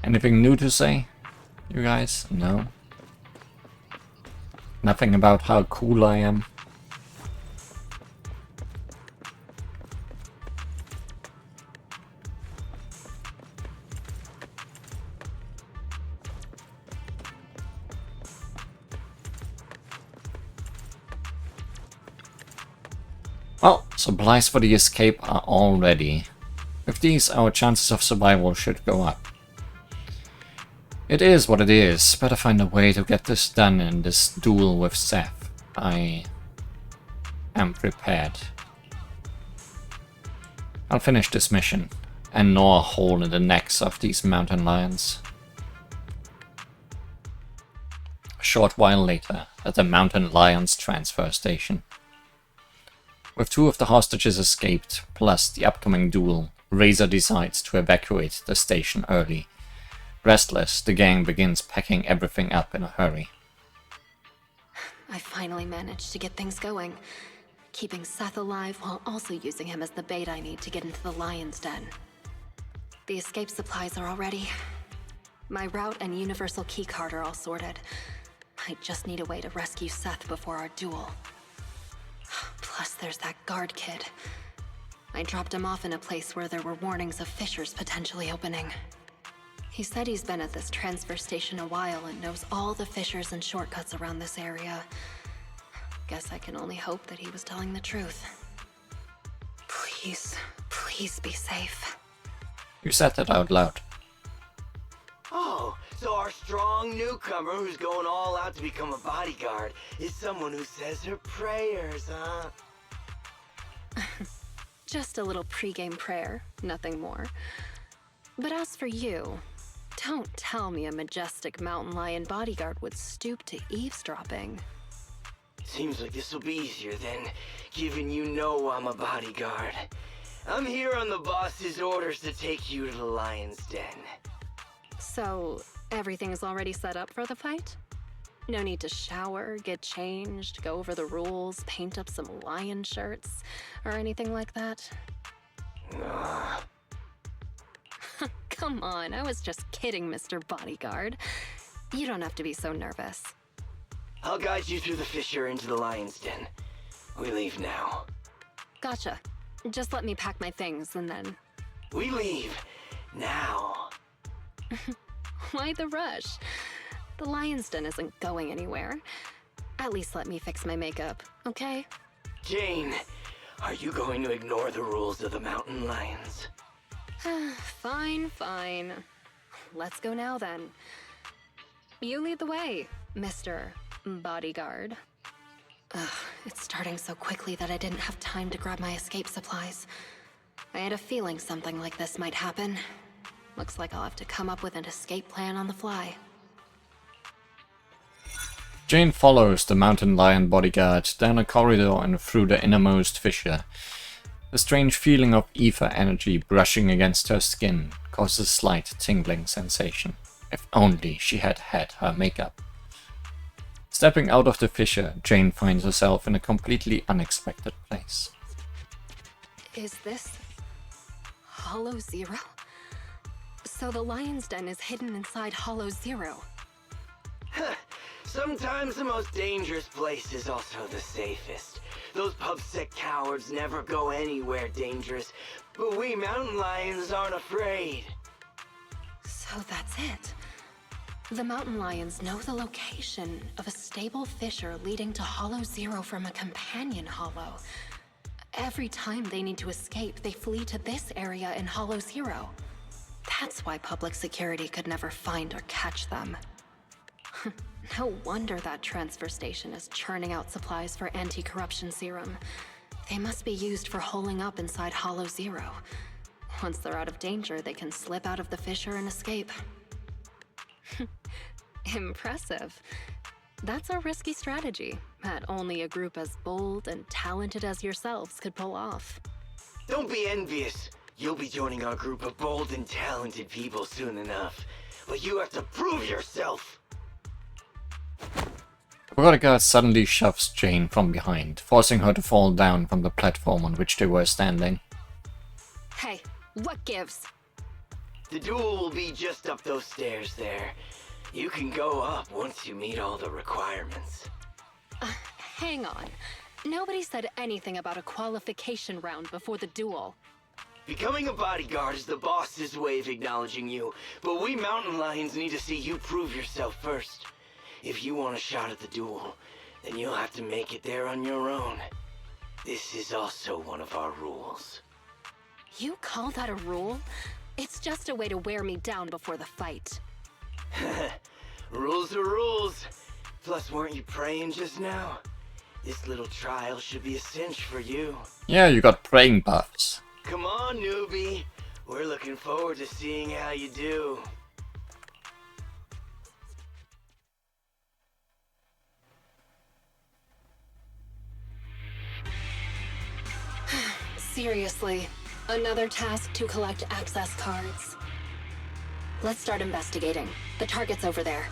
Anything new to say, you guys? No? Nothing about how cool I am? Well, supplies for the escape are all ready. With these, our chances of survival should go up. It is what it is. Better find a way to get this done in this duel with Seth. I am prepared. I'll finish this mission and gnaw a hole in the necks of these mountain lions. A short while later, at the Mountain Lions transfer station. With 2 of the hostages escaped, plus the upcoming duel, Razor decides to evacuate the station early. Restless, the gang begins packing everything up in a hurry. I finally managed to get things going, keeping Seth alive while also using him as the bait I need to get into the lion's den. The escape supplies are all ready. My route and universal keycard are all sorted. I just need a way to rescue Seth before our duel. Plus, there's that guard kid. I dropped him off in a place where there were warnings of fissures potentially opening. He said he's been at this transfer station a while and knows all the fissures and shortcuts around this area. Guess I can only hope that he was telling the truth. Please, please be safe. You said that out loud. Oh, so our strong newcomer who's going all out to become a bodyguard is someone who says her prayers, huh? Just a little pregame prayer, nothing more. But as for you, don't tell me a majestic mountain lion bodyguard would stoop to eavesdropping. Seems like this will be easier then, given you know I'm a bodyguard. I'm here on the boss's orders to take you to the lion's den. So, everything's already set up for the fight? No need to shower, get changed, go over the rules, paint up some lion shirts, or anything like that? Come on, I was just kidding, Mr. Bodyguard. You don't have to be so nervous. I'll guide you through the fissure into the lion's den. We leave now. Gotcha. Just let me pack my things and then... We leave now. Why the rush? The lion's den isn't going anywhere. At least let me fix my makeup, okay? Jane, are you going to ignore the rules of the mountain lions? Fine, fine. Let's go now then. You lead the way, Mr. Bodyguard. Ugh, it's starting so quickly that I didn't have time to grab my escape supplies. I had a feeling something like this might happen. Looks like I'll have to come up with an escape plan on the fly. Jane follows the mountain lion bodyguard down a corridor and through the innermost fissure. The strange feeling of ether energy brushing against her skin causes a slight tingling sensation. If only she had had her makeup. Stepping out of the fissure, Jane finds herself in a completely unexpected place. Is this Hollow Zero? So the lion's den is hidden inside Hollow Zero. Sometimes the most dangerous place is also the safest. Those pub-sick cowards never go anywhere dangerous, but we mountain lions aren't afraid. So that's it. The mountain lions know the location of a stable fissure leading to Hollow Zero from a companion hollow. Every time they need to escape, they flee to this area in Hollow Zero. That's why public security could never find or catch them. No wonder that transfer station is churning out supplies for anti-corruption serum. They must be used for holing up inside Hollow Zero. Once they're out of danger, they can slip out of the fissure and escape. Impressive. That's a risky strategy that only a group as bold and talented as yourselves could pull off. Don't be envious. You'll be joining our group of bold and talented people soon enough. But you have to prove yourself! The bodyguard suddenly shoves Jane from behind, forcing her to fall down from the platform on which they were standing. Hey, what gives? The duel will be just up those stairs there. You can go up once you meet all the requirements. Hang on. Nobody said anything about a qualification round before the duel. Becoming a bodyguard is the boss's way of acknowledging you, but we mountain lions need to see you prove yourself first. If you want a shot at the duel, then you'll have to make it there on your own. This is also one of our rules. You call that a rule? It's just a way to wear me down before the fight. Rules are rules. Plus, weren't you praying just now? This little trial should be a cinch for you. Yeah, you got praying buffs. Come on, newbie. We're looking forward to seeing how you do. Seriously, another task to collect access cards. Let's start investigating. The target's over there.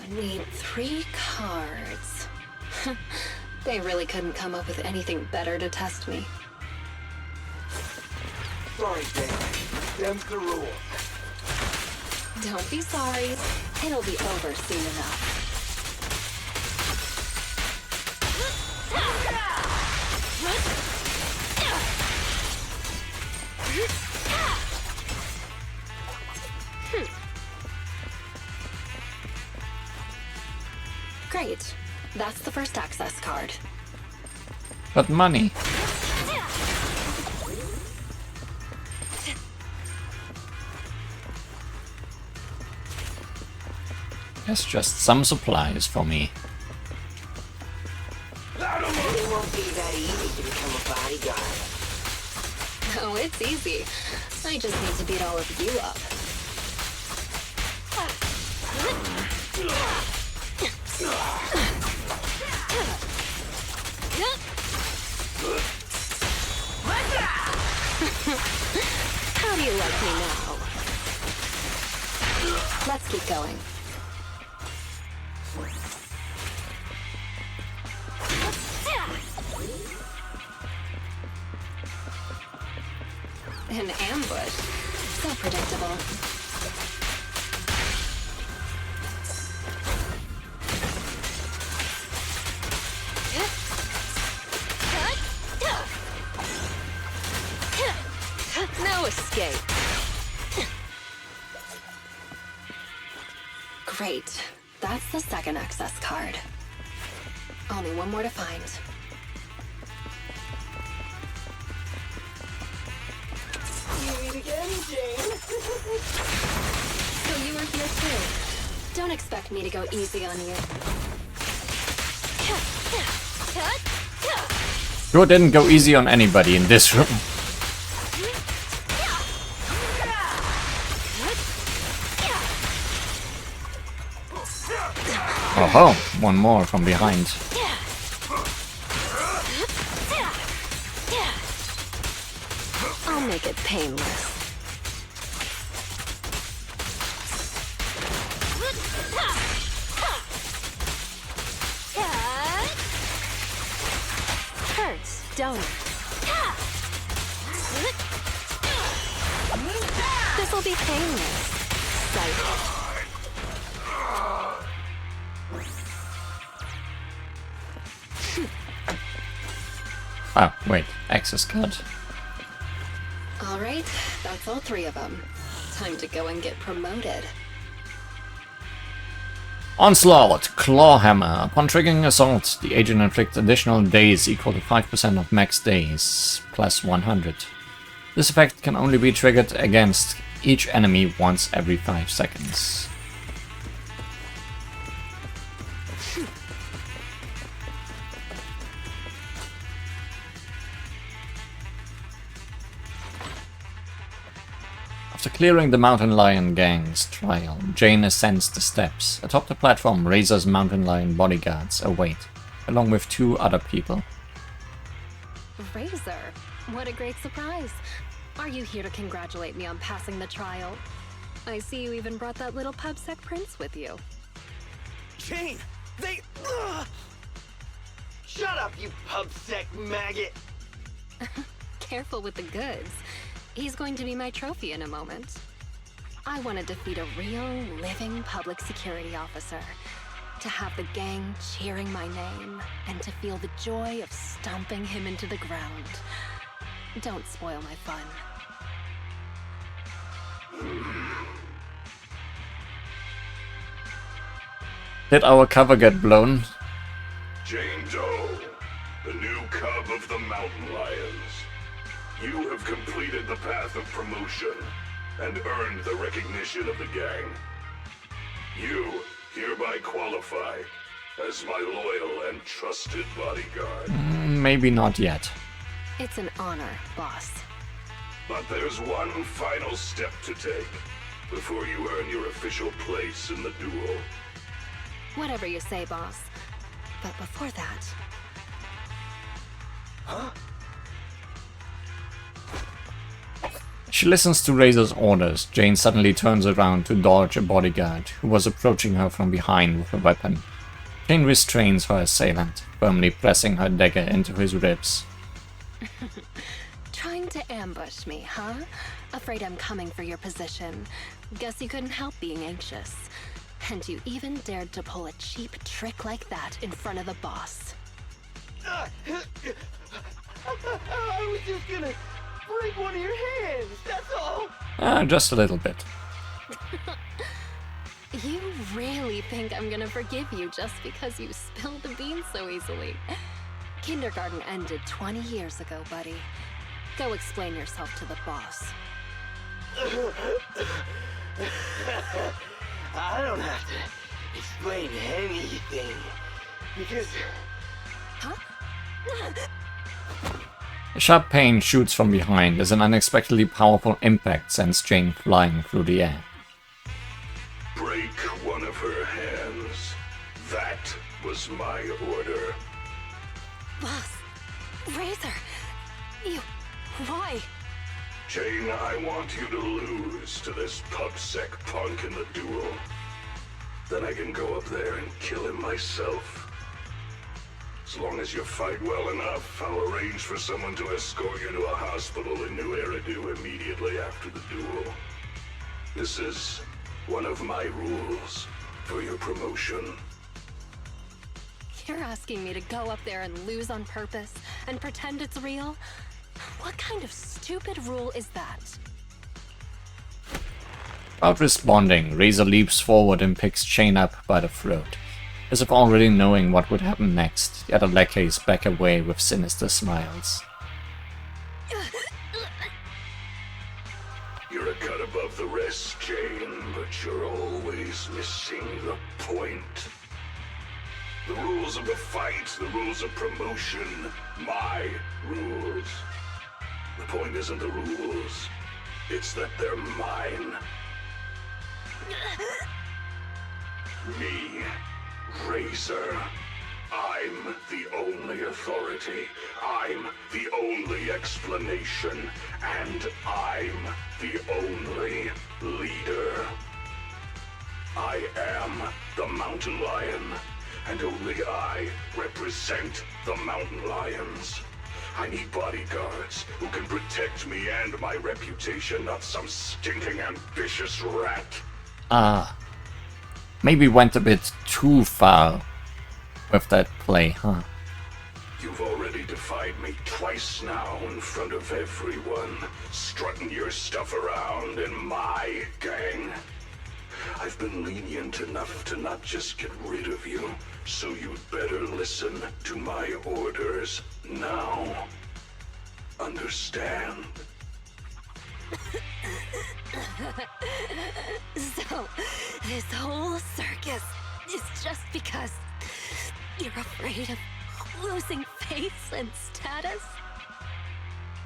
Need 3 cards. They really couldn't come up with anything better to test me. Sorry, Jane. Them's the rules. Don't be sorry. It'll be over soon enough. Great. That's the first access card. But money. That's just some supplies for me. It won't be that easy to become a bodyguard. Oh, it's easy. I just need to beat all of you up. How do you like me now? Let's keep going. An ambush. So predictable. No escape. Great. That's the second access card. Only one more to find. You eat again, Jane. So you were here too. Don't expect me to go easy on you. You didn't go easy on anybody in this room. Oh, one more from behind. I'll make it painless. Hurts, don't it? This'll be painless. Psych. Oh, wait, access card. All right, that's all 3 of them. Time to go and get promoted. Onslaught, Clawhammer. Upon triggering Assault, the agent inflicts additional days equal to 5% of max days, plus 100. This effect can only be triggered against each enemy once every 5 seconds. After clearing the Mountain Lion gang's trial, Jane ascends the steps. Atop the platform, Razor's Mountain Lion bodyguards await, along with 2 other people. Razor, what a great surprise. Are you here to congratulate me on passing the trial? I see you even brought that little pubsec prince with you. Jane, they... Shut up, you pubsec maggot! Careful with the goods. He's going to be my trophy in a moment. I want to defeat a real, living public security officer. To have the gang cheering my name, and to feel the joy of stomping him into the ground. Don't spoil my fun. Did our cover get blown? Jane Doe, the new cub of the Mountain Lions. You have completed the path of promotion and earned the recognition of the gang. You hereby qualify as my loyal and trusted bodyguard. Maybe not yet. It's an honor, boss. But there's one final step to take before you earn your official place in the duel. Whatever you say, boss. But before that... Huh? She listens to Razor's orders. Jane suddenly turns around to dodge a bodyguard who was approaching her from behind with a weapon. Jane restrains her assailant, firmly pressing her dagger into his ribs. Trying to ambush me, huh? Afraid I'm coming for your position. Guess you couldn't help being anxious. And you even dared to pull a cheap trick like that in front of the boss. I was just gonna break one of your hands, that's all! Just a little bit. You really think I'm gonna forgive you just because you spilled the beans so easily? Kindergarten ended 20 years ago, buddy. Go explain yourself to the boss. I don't have to explain anything, because... Huh? A sharp pain shoots from behind as an unexpectedly powerful impact sends Jane flying through the air. Break one of her hands. That was my order. Boss, Razor, you... why? Jane, I want you to lose to this pubsec punk in the duel. Then I can go up there and kill him myself. As long as you fight well enough, I'll arrange for someone to escort you to a hospital in New Eridu immediately after the duel. This is one of my rules for your promotion. You're asking me to go up there and lose on purpose and pretend it's real? What kind of stupid rule is that? Without responding, Razor leaps forward and picks Jane up by the throat. As if already knowing what would happen next, the other lackeys back away with sinister smiles. You're a cut above the rest, Jane, but you're always missing the point. The rules of the fight, the rules of promotion, my rules. The point isn't the rules, it's that they're mine. Me, Razor. I'm the only authority. I'm the only explanation. And I'm the only leader. I am the Mountain Lion. And only I represent the Mountain Lions. I need bodyguards who can protect me and my reputation, not some stinking ambitious rat. Maybe went a bit too far with that play, huh? You've already defied me twice now in front of everyone, strutting your stuff around in my gang. I've been lenient enough to not just get rid of you, so you'd better listen to my orders now. Understand? So, this whole circus is just because you're afraid of losing face and status?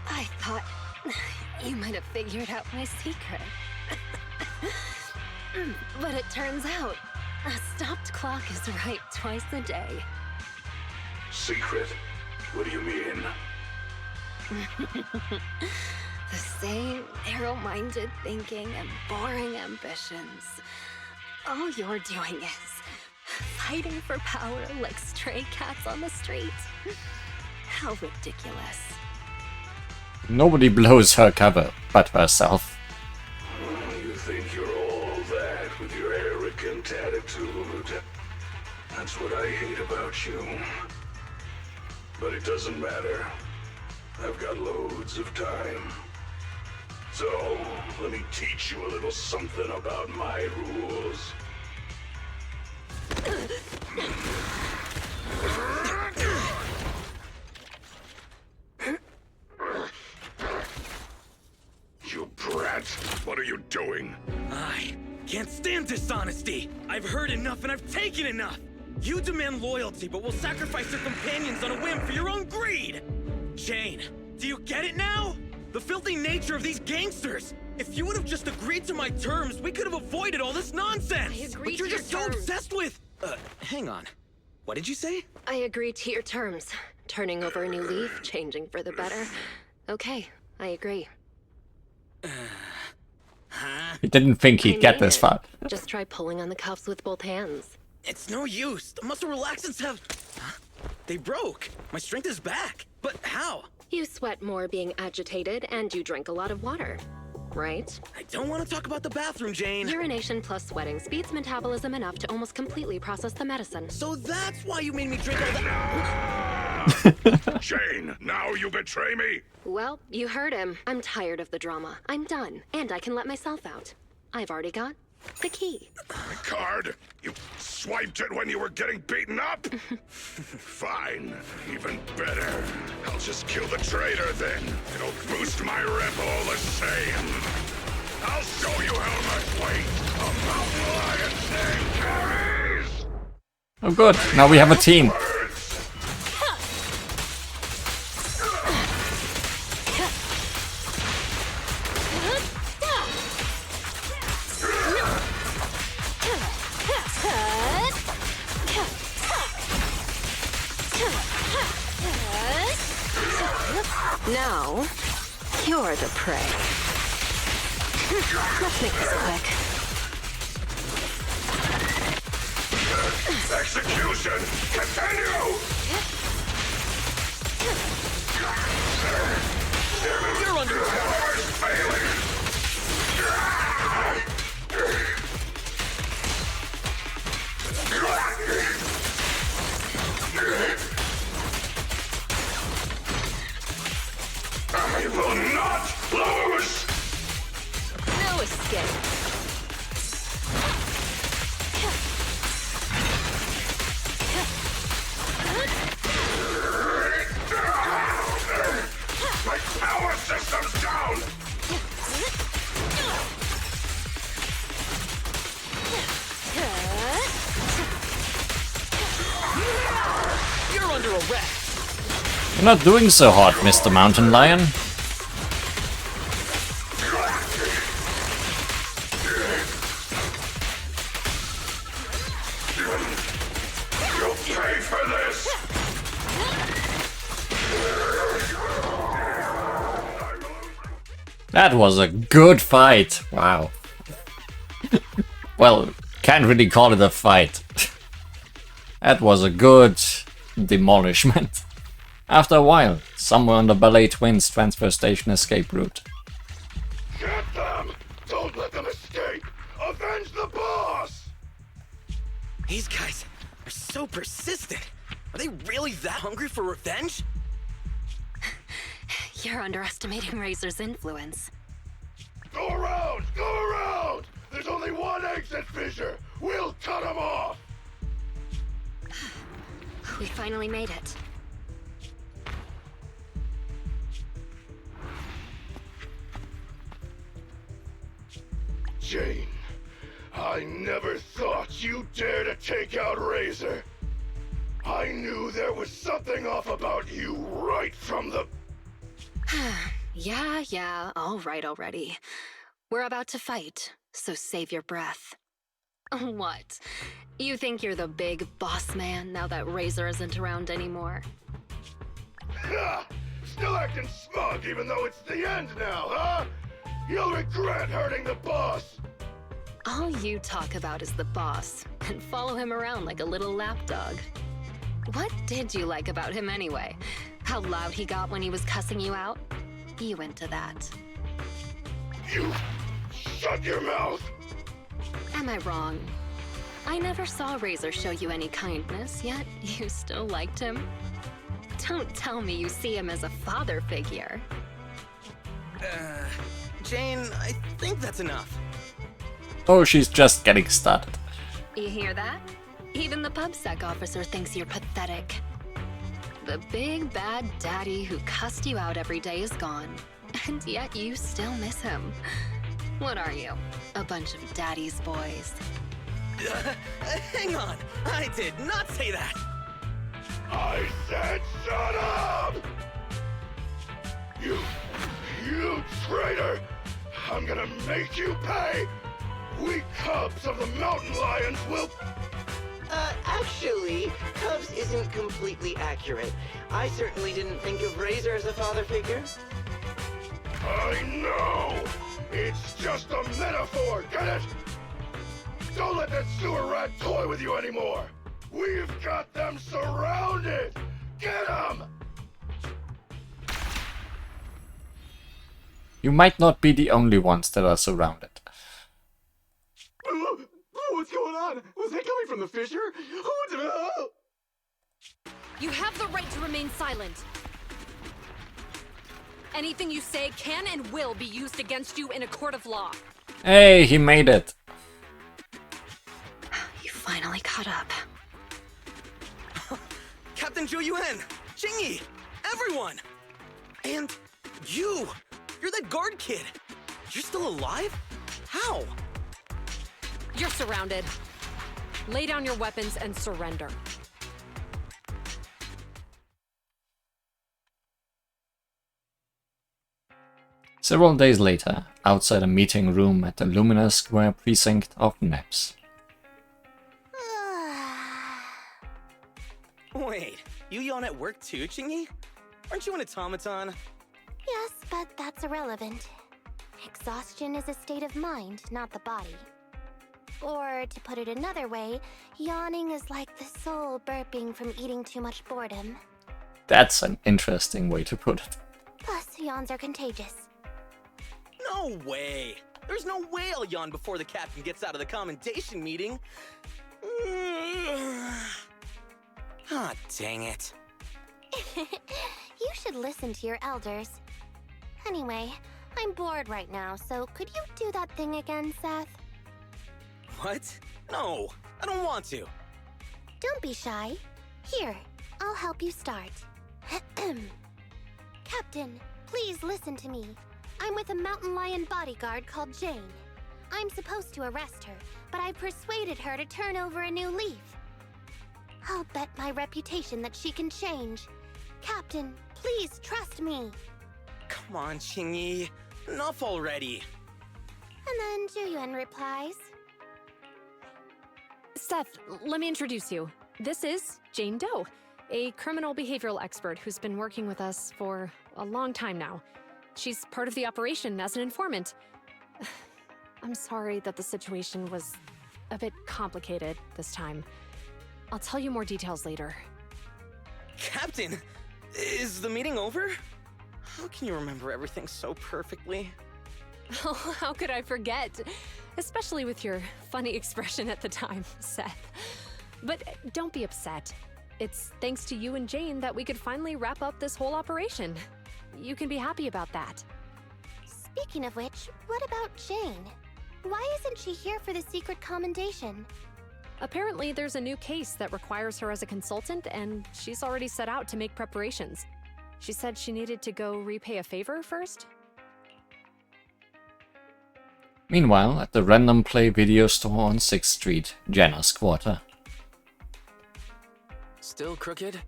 I thought you might have figured out my secret. But it turns out, a stopped clock is right twice a day. Secret? What do you mean? The same narrow-minded thinking and boring ambitions. All you're doing is fighting for power like stray cats on the street. How ridiculous. Nobody blows her cover but herself. You think you're all that with your arrogant attitude. That's what I hate about you. But it doesn't matter. I've got loads of time. So, let me teach you a little something about my rules. You brat! What are you doing? I can't stand dishonesty! I've heard enough and I've taken enough! You demand loyalty, but will sacrifice your companions on a whim for your own greed! Jane, do you get it now? The filthy nature of these gangsters! If you would have just agreed to my terms, we could have avoided all this nonsense! I agree But you're to just your so terms. obsessed with... hang on. What did you say? I agree to your terms. Turning over a new leaf, changing for the better. Okay, I agree. He didn't think he'd get I this mean far. it. Just try pulling on the cuffs with both hands. It's no use. The muscle relaxants have... Huh? They broke. My strength is back. But how? You sweat more being agitated, and you drink a lot of water, right? I don't want to talk about the bathroom, Jane. Urination plus sweating speeds metabolism enough to almost completely process the medicine. So that's why you made me drink all that... Jane, now you betray me? Well, you heard him. I'm tired of the drama. I'm done, and I can let myself out. I've already got the key. The card? You swiped it when you were getting beaten up? Fine. Even better. I'll just kill the traitor then. It'll boost my rep all the same. I'll show you how much weight a mountain lion thing carries! Oh good, now we have a team. Now, you're the prey. Let's make this quick. Execution! Continue! You're under attack! Failing! I will not lose! No escape. My power system's down! You're under arrest! You're not doing so hot, Mr. Mountain Lion. You'll pay for this! That was a good fight. Wow. Well, can't really call it a fight. That was a good demolishment. After a while, somewhere on the Ballet Twins transfer station escape route. Get them! Don't let them escape! Avenge the boss! These guys are so persistent. Are they really that hungry for revenge? You're underestimating Razor's influence. Go around! Go around! There's only one exit fissure! We'll cut them off! We finally made it. Jane, I never thought you'd dare to take out Razor. I knew there was something off about you right from the... Yeah, all right already. We're about to fight, so save your breath. What? You think you're the big boss man now that Razor isn't around anymore? Ha! Still acting smug even though it's the end now, huh? You'll regret hurting the boss! All you talk about is the boss, and follow him around like a little lapdog. What did you like about him anyway? How loud he got when he was cussing you out? You into that. You... shut your mouth! Am I wrong? I never saw Razor show you any kindness, yet you still liked him? Don't tell me you see him as a father figure. Jane, I think that's enough. Oh, she's just getting started. You hear that? Even the PubSec officer thinks you're pathetic. The big bad daddy who cussed you out every day is gone, and yet you still miss him. What are you? A bunch of daddy's boys. Hang on! I did not say that! I said shut up! You traitor! I'm gonna make you pay! We cubs of the mountain lions will... Actually, Cubs isn't completely accurate. I certainly didn't think of Razor as a father figure. I know! It's just a metaphor, get it? Don't let that sewer rat toy with you anymore! We've got them surrounded! Get them! You might not be the only ones that are surrounded. What's going on? Was that coming from the fissure? You have the right to remain silent. Anything you say can and will be used against you in a court of law. Hey, he made it. You finally caught up. Captain Zhou Yuan! Jingyi! Everyone! And you! You're that guard kid! You're still alive? How? You're surrounded. Lay down your weapons and surrender. Several days later, outside a meeting room at the Luminous Square precinct of NEPS. Wait, you yawn at work too, Jingyi? Aren't you an automaton? Yes, but that's irrelevant. Exhaustion is a state of mind, not the body. Or, to put it another way, yawning is like the soul burping from eating too much boredom. That's an interesting way to put it. Plus, yawns are contagious. No way! There's no way I'll yawn before the captain gets out of the commendation meeting. Ah, dang it. You should listen to your elders. Anyway, I'm bored right now, so could you do that thing again, Seth? What? No, I don't want to. Don't be shy. Here, I'll help you start. Captain, please listen to me. I'm with a mountain lion bodyguard called Jane. I'm supposed to arrest her, but I've persuaded her to turn over a new leaf. I'll bet my reputation that she can change. Captain, please trust me. Come on, Jingyi. Enough already. And then Zhuyuan replies. Seth, let me introduce you. This is Jane Doe, a criminal behavioral expert who's been working with us for a long time now. She's part of the operation as an informant. I'm sorry that the situation was a bit complicated this time. I'll tell you more details later. Captain, is the meeting over? How can you remember everything so perfectly? Oh, how could I forget? Especially with your funny expression at the time, Seth. But don't be upset. It's thanks to you and Jane that we could finally wrap up this whole operation. You can be happy about that. Speaking of which, what about Jane? Why isn't she here for the secret commendation? Apparently, there's a new case that requires her as a consultant, and she's already set out to make preparations. She said she needed to go repay a favor first. Meanwhile, at the Random Play video store on 6th Street, Jenna's quarter. Still crooked?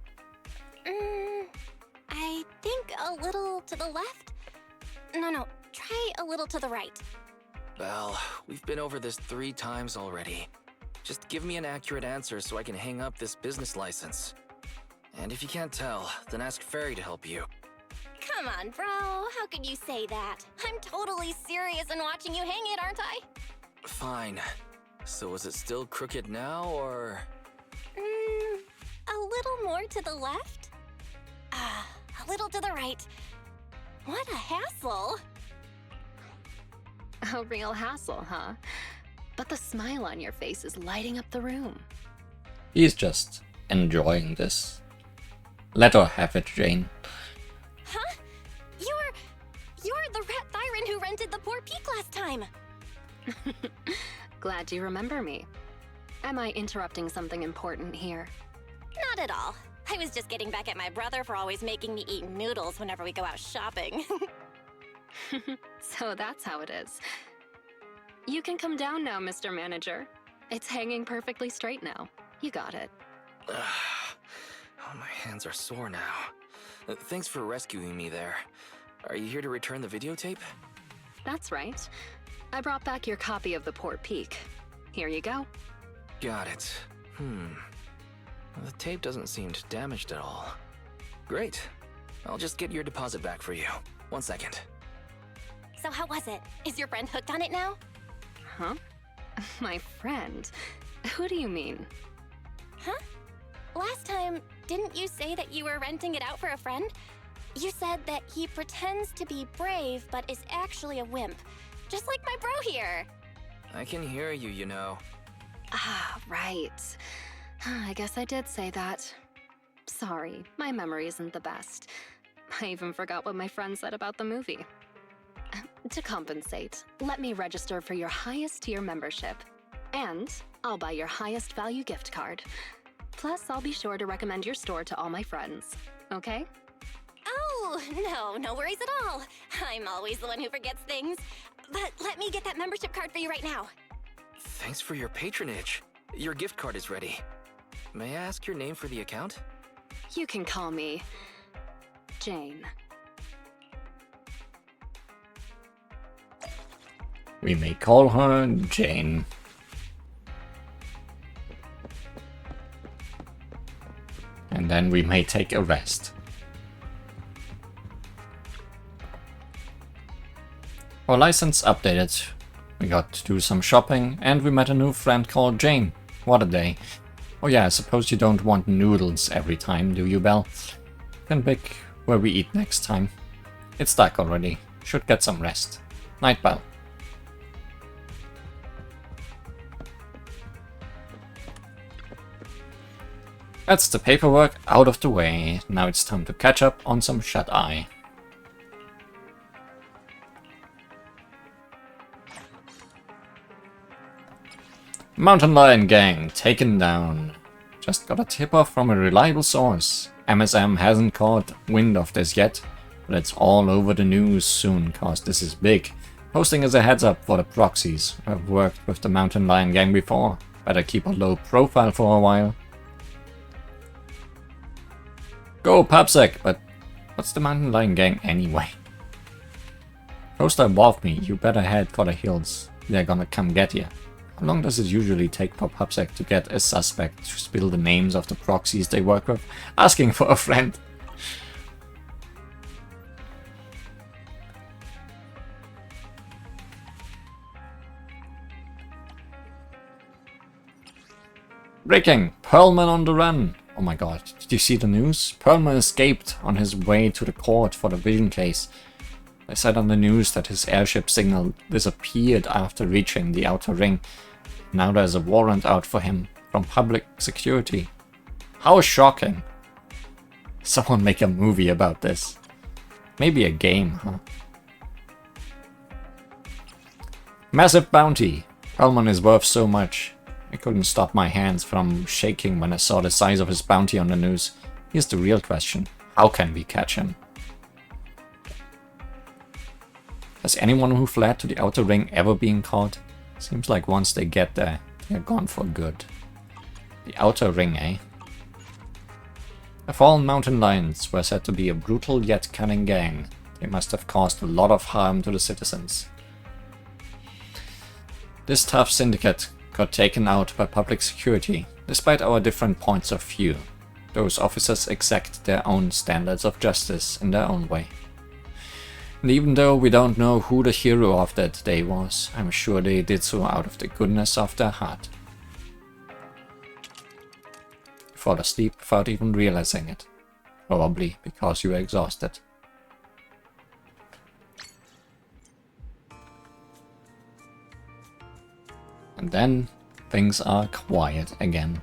I think a little to the left? No, try a little to the right. Well, we've been over this 3 times already. Just give me an accurate answer so I can hang up this business license. And if you can't tell, then ask Fairy to help you. Come on, bro. How could you say that? I'm totally serious in watching you hang it, aren't I? Fine. So is it still crooked now, or...? A little more to the left? A little to the right. What a hassle. A real hassle, huh? But the smile on your face is lighting up the room. He's just enjoying this. Let her have it, Jane. Huh? You're the rat Thyron who rented the poor peak last time. Glad you remember me. Am I interrupting something important here? Not at all. I was just getting back at my brother for always making me eat noodles whenever we go out shopping. So that's how it is. You can come down now, Mr. Manager. It's hanging perfectly straight now. You got it. Oh, my hands are sore now. Thanks for rescuing me there. Are you here to return the videotape? That's right. I brought back your copy of the Port Peak. Here you go. Got it. The tape doesn't seem damaged at all. Great. I'll just get your deposit back for you. 1 second. So how was it? Is your friend hooked on it now? Huh? My friend? Who do you mean? Huh? Last time, didn't you say that you were renting it out for a friend? You said that he pretends to be brave, but is actually a wimp. Just like my bro here. I can hear you, you know. Ah, right. I guess I did say that. Sorry, my memory isn't the best. I even forgot what my friend said about the movie. To compensate, let me register for your highest tier membership. And I'll buy your highest value gift card. Plus, I'll be sure to recommend your store to all my friends. Okay? Oh, no worries at all. I'm always the one who forgets things. But let me get that membership card for you right now. Thanks for your patronage. Your gift card is ready. May I ask your name for the account? You can call me Jane. We may call her Jane. And then we may take a rest. Our license updated. We got to do some shopping and we met a new friend called Jane. What a day. Oh yeah, I suppose you don't want noodles every time, do you, Belle? Can pick where we eat next time. It's dark already. Should get some rest. Night, Belle. That's the paperwork out of the way. Now it's time to catch up on some shut-eye. Mountain Lion Gang taken down. Just got a tip-off from a reliable source. MSM hasn't caught wind of this yet, but it's all over the news soon, cause this is big. Posting as a heads up for the proxies who have worked with the Mountain Lion Gang before. Better keep a low profile for a while. Go Papsec, but what's the Mountain Lion Gang anyway? Poster above me, you better head for the hills. They're gonna come get you. How long does it usually take for Papsec to get a suspect to spill the names of the proxies they work with? Asking for a friend. Breaking! Perlman on the run! Oh my god, did you see the news? Perlman escaped on his way to the court for the Vision case. They said on the news that his airship signal disappeared after reaching the outer ring. Now there's a warrant out for him from public security. How shocking! Someone make a movie about this. Maybe a game, huh? Massive bounty! Perlman is worth so much. I couldn't stop my hands from shaking when I saw the size of his bounty on the news. Here's the real question. How can we catch him? Has anyone who fled to the outer ring ever been caught? Seems like once they get there, they're gone for good. The outer ring, eh? The fallen mountain lions were said to be a brutal yet cunning gang. They must have caused a lot of harm to the citizens. This tough syndicate got taken out by public security, despite our different points of view. Those officers exact their own standards of justice in their own way. And even though we don't know who the hero of that day was, I'm sure they did so out of the goodness of their heart. Fall asleep without even realizing it. Probably because you were exhausted. And then things are quiet again.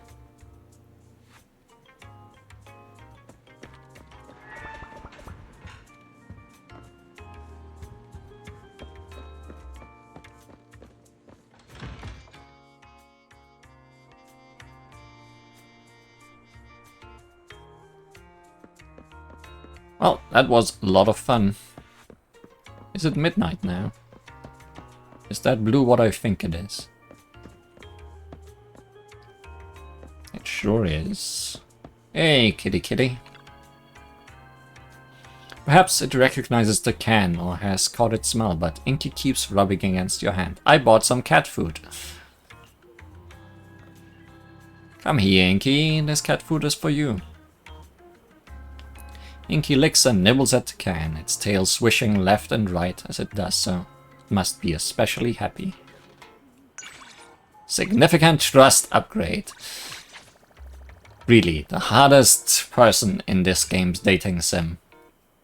Well, that was a lot of fun. Is it midnight now? Is that blue what I think it is? It sure is. Hey, kitty kitty. Perhaps it recognizes the can or has caught its smell, but Inky keeps rubbing against your hand. I bought some cat food. Come here, Inky. This cat food is for you. Inky licks and nibbles at the can, its tail swishing left and right as it does so. It must be especially happy. Significant trust upgrade. Really, the hardest person in this game's dating sim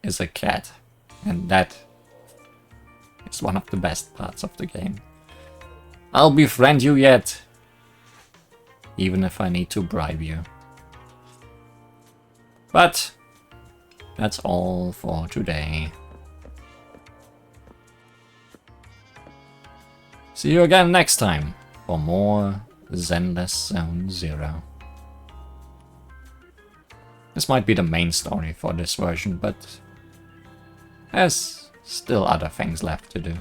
is a cat. And that is one of the best parts of the game. I'll befriend you yet. Even if I need to bribe you. But that's all for today. See you again next time for more Zenless Zone Zero. This might be the main story for this version, but there's still other things left to do.